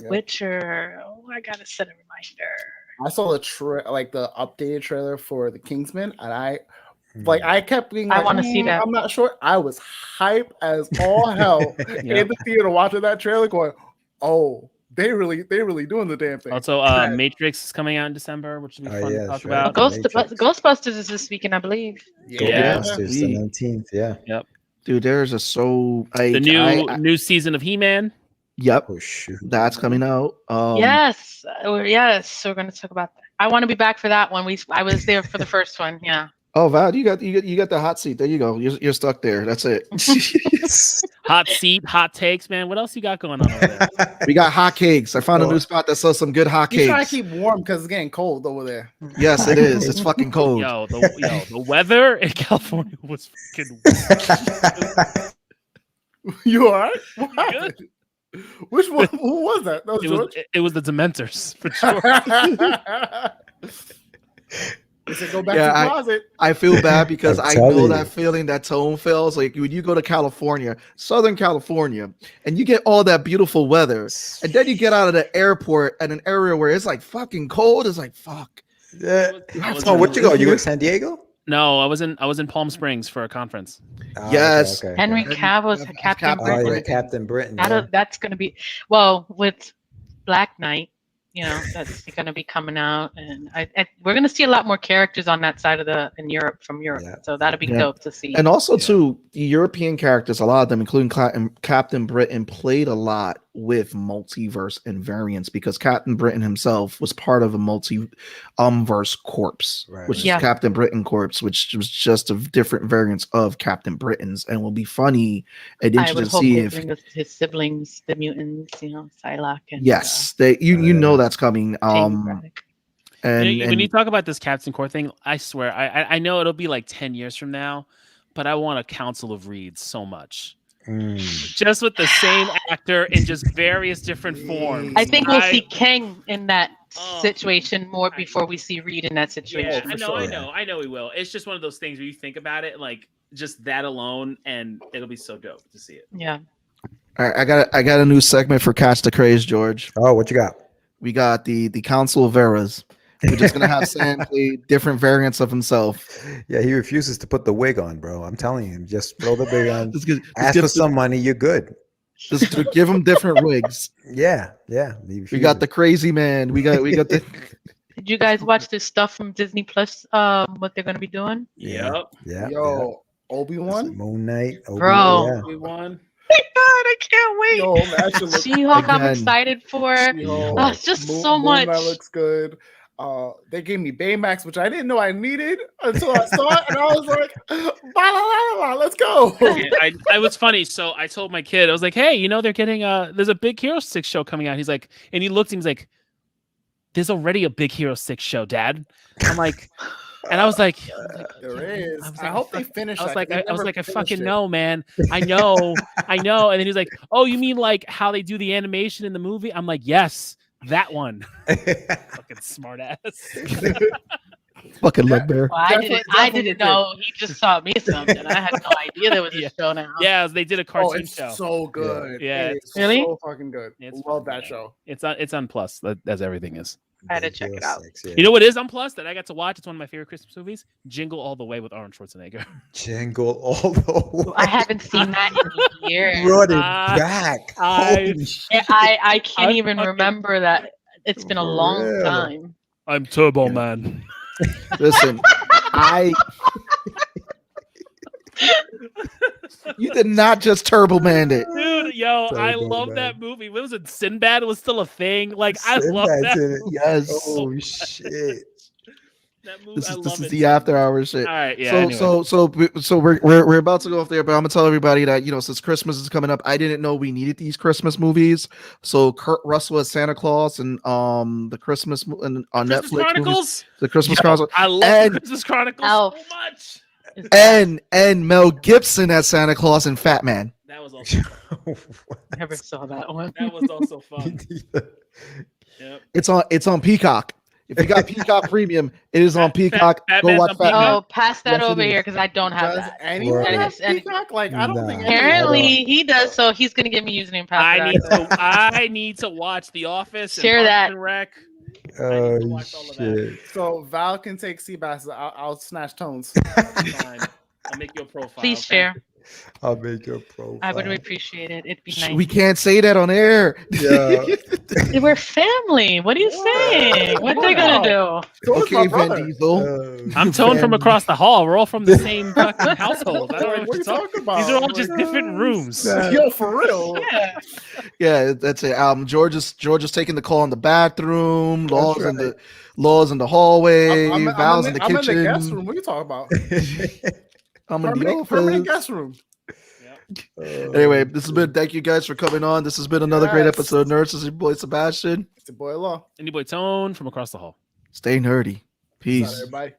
The Witcher. Oh, I gotta set a reminder. I saw the the updated trailer for the Kingsman, and I kept being like, I wanna see that. I'm not sure. I was hype as all hell in the theater watching that trailer, going, "Oh, they really doing the damn thing." Also, Matrix is coming out in December, which will be fun to talk that's right. about. Ghostbusters is this weekend, I believe. Yeah. Ghostbusters, the 19th, yeah. Dude, there's a The new season of He-Man. Yep, Oh, shoot. that's coming out. Yes, so we're going to talk about that. I want to be back for that one. I was there for the first one. Yeah. Oh, Val, you got the hot seat. There you go. You're stuck there. That's it. Hot seat, hot takes, man. What else you got going on over there? We got hot cakes. I found a new spot that sells some good hot You try to cakes. keep warm because it's getting cold over there. Yes, it is. It's fucking cold. The weather in California was fucking You all right? What happened? Which one? Who was that? That was George. it was the Dementors for sure. He said, "Go back Yeah, to the closet." I feel bad because I'm I telling know you. that feeling that Tone feels. Like when you go to California, Southern California, and you get all that beautiful weather, and then you get out of the airport at an area where it's like fucking cold. It's like fuck. Yeah. I was Oh, where'd you go? in- You in San Diego? No, I was in Palm Springs for a conference. Oh, Yes. okay. Henry Henry Cavill's Cavill's Captain Captain Oh, yeah, Britain. Captain Britain. Yeah. That's going to be with Black Knight. That's going to be coming out, and we're going to see a lot more characters on that side of from Europe. Yeah. So that'll be Yeah. dope to see. And also, too, the European characters, a lot of them, including Captain Britain, played a lot with multiverse and variants because Captain Britain himself was part of a verse corpse, Right, which right. is Yeah. Captain Britain Corpse, which was just a different variants of Captain Britain's, and will be funny and I interesting would to hope see we'll if bring his siblings, the mutants, Psylocke and yes, you know that's coming. James Braddock. And When you talk about this Captain Core thing, I swear, I know it'll be like 10 years from now, but I want a Council of Reeds so much. Just with the same actor in just various different forms. I think we'll see Kang in that Oh. situation more before we see Reed in that situation. Yeah, I know he will. It's just one of those things where you think about it, like just that alone, and it'll be so dope to see it. Yeah. All right, I got a new segment for Catch the Craze, George. Oh, what you got? We got the Council of Eras. We're just gonna have Sam play different variants of himself. Yeah, he refuses to put the wig on, bro. I'm telling you, just throw the wig on. Ask give for some money, you're good. Just to give him different wigs. Yeah. We got the crazy man. We got the Did you guys watch this stuff from Disney Plus? What they're gonna be doing? Yeah. Yo, Obi-Wan. Moon Knight. Bro. We won. My God, I can't wait. Yo, that should look She-Hulk, I'm Again. excited for. She-Hulk. It's just Moon- so Moon much. Knight looks good. They gave me Baymax, which I didn't know I needed until I saw it, and I was like, "La la la la, let's go!" I was funny. So I told my kid, I was like, "Hey, they're getting there's a Big Hero 6 show coming out." He's like, and he looked, and he's like, "There's already a Big Hero 6 show, Dad." I'm like, and I was like, There is. I was I like, hope they finish. I was that, like, 'cause they I never fucking finished it. know, man. I know. And then he was like, "Oh, you mean like how they do the animation in the movie?" I'm like, "Yes, that one." Fucking smart ass. fucking leg bear. Well, I didn't Definitely know. He just taught me something. I had no idea there was a show now. Yeah, they did a Oh, cartoon it's show. so good. Yeah. It's Really? so fucking good. It's Love fucking that good. show. It's on Plus, as everything is. I had to check it out. You know what is on Plus that I got to watch? It's one of my favorite Christmas movies. Jingle All the Way with Arnold Schwarzenegger. Jingle all the way. I haven't seen that in years. Run it I- back. I- Holy shit. Yeah, I can't I'm even fucking- remember that. It's been a long Really? time. I'm Turbo Man. Listen, you did not just Turbo Man it. Dude, yo, I Turbo love Man. that movie. What was it? Sinbad was still a thing. Like, I love Sinbad's that. in it. Yes. Oh shit. That movie, This I is love it the so after much. hours shit. All right, yeah. So we're about to go off there, but I'm gonna tell everybody that since Christmas is coming up, I didn't know we needed these Christmas movies. So Kurt Russell as Santa Claus and the Christmas and on Christmas Netflix Chronicles. movies, the Christmas Yo, Chronicles, I love and the Christmas Chronicles Elf. so much. and Mel Gibson as Santa Claus and Fat Man. That was also Never saw that one. that was also fun. Yep. It's on Peacock. If you got Peacock Premium, it is on Peacock. Go Batman's watch on Fat Man. Oh, pass that Yes, it over is. here because I don't have Does that. anyone Right. have And- Peacock? Like, I don't Nah. think Apparently he does, so he's gonna give me username I password. I need to watch The Office. Share and that. Parks and Rec. Oh, to watch all of that. shit. So Val can take Seabass. I'll snatch tones. Fine. I'll make you a profile. Please okay? share. I'll make your profile. I would appreciate it. It'd be nice. We can't say that on air. Yeah. We're family. What are you saying? What they gonna do? So is my Okay, Vin brother. Diesel. I'm Tone from across the hall. We're all from the same fucking household. I don't know What what are you you're talking talking about? These are all just different rooms. Yo, for real. Yeah. Yeah, that's it. George is taking the call in the bathroom. Laws in the hallway. Val's in the I'm kitchen. in the guest room. What are you talking about? I'm in the Permanent office. guest room. Anyway, this has been. Thank you guys for coming on. This has been another great Yes. episode of Nerds. This is your boy Sebastian. It's the boy Law. And your boy Tone from across the hall. Stay nerdy. Peace out, Peace. everybody.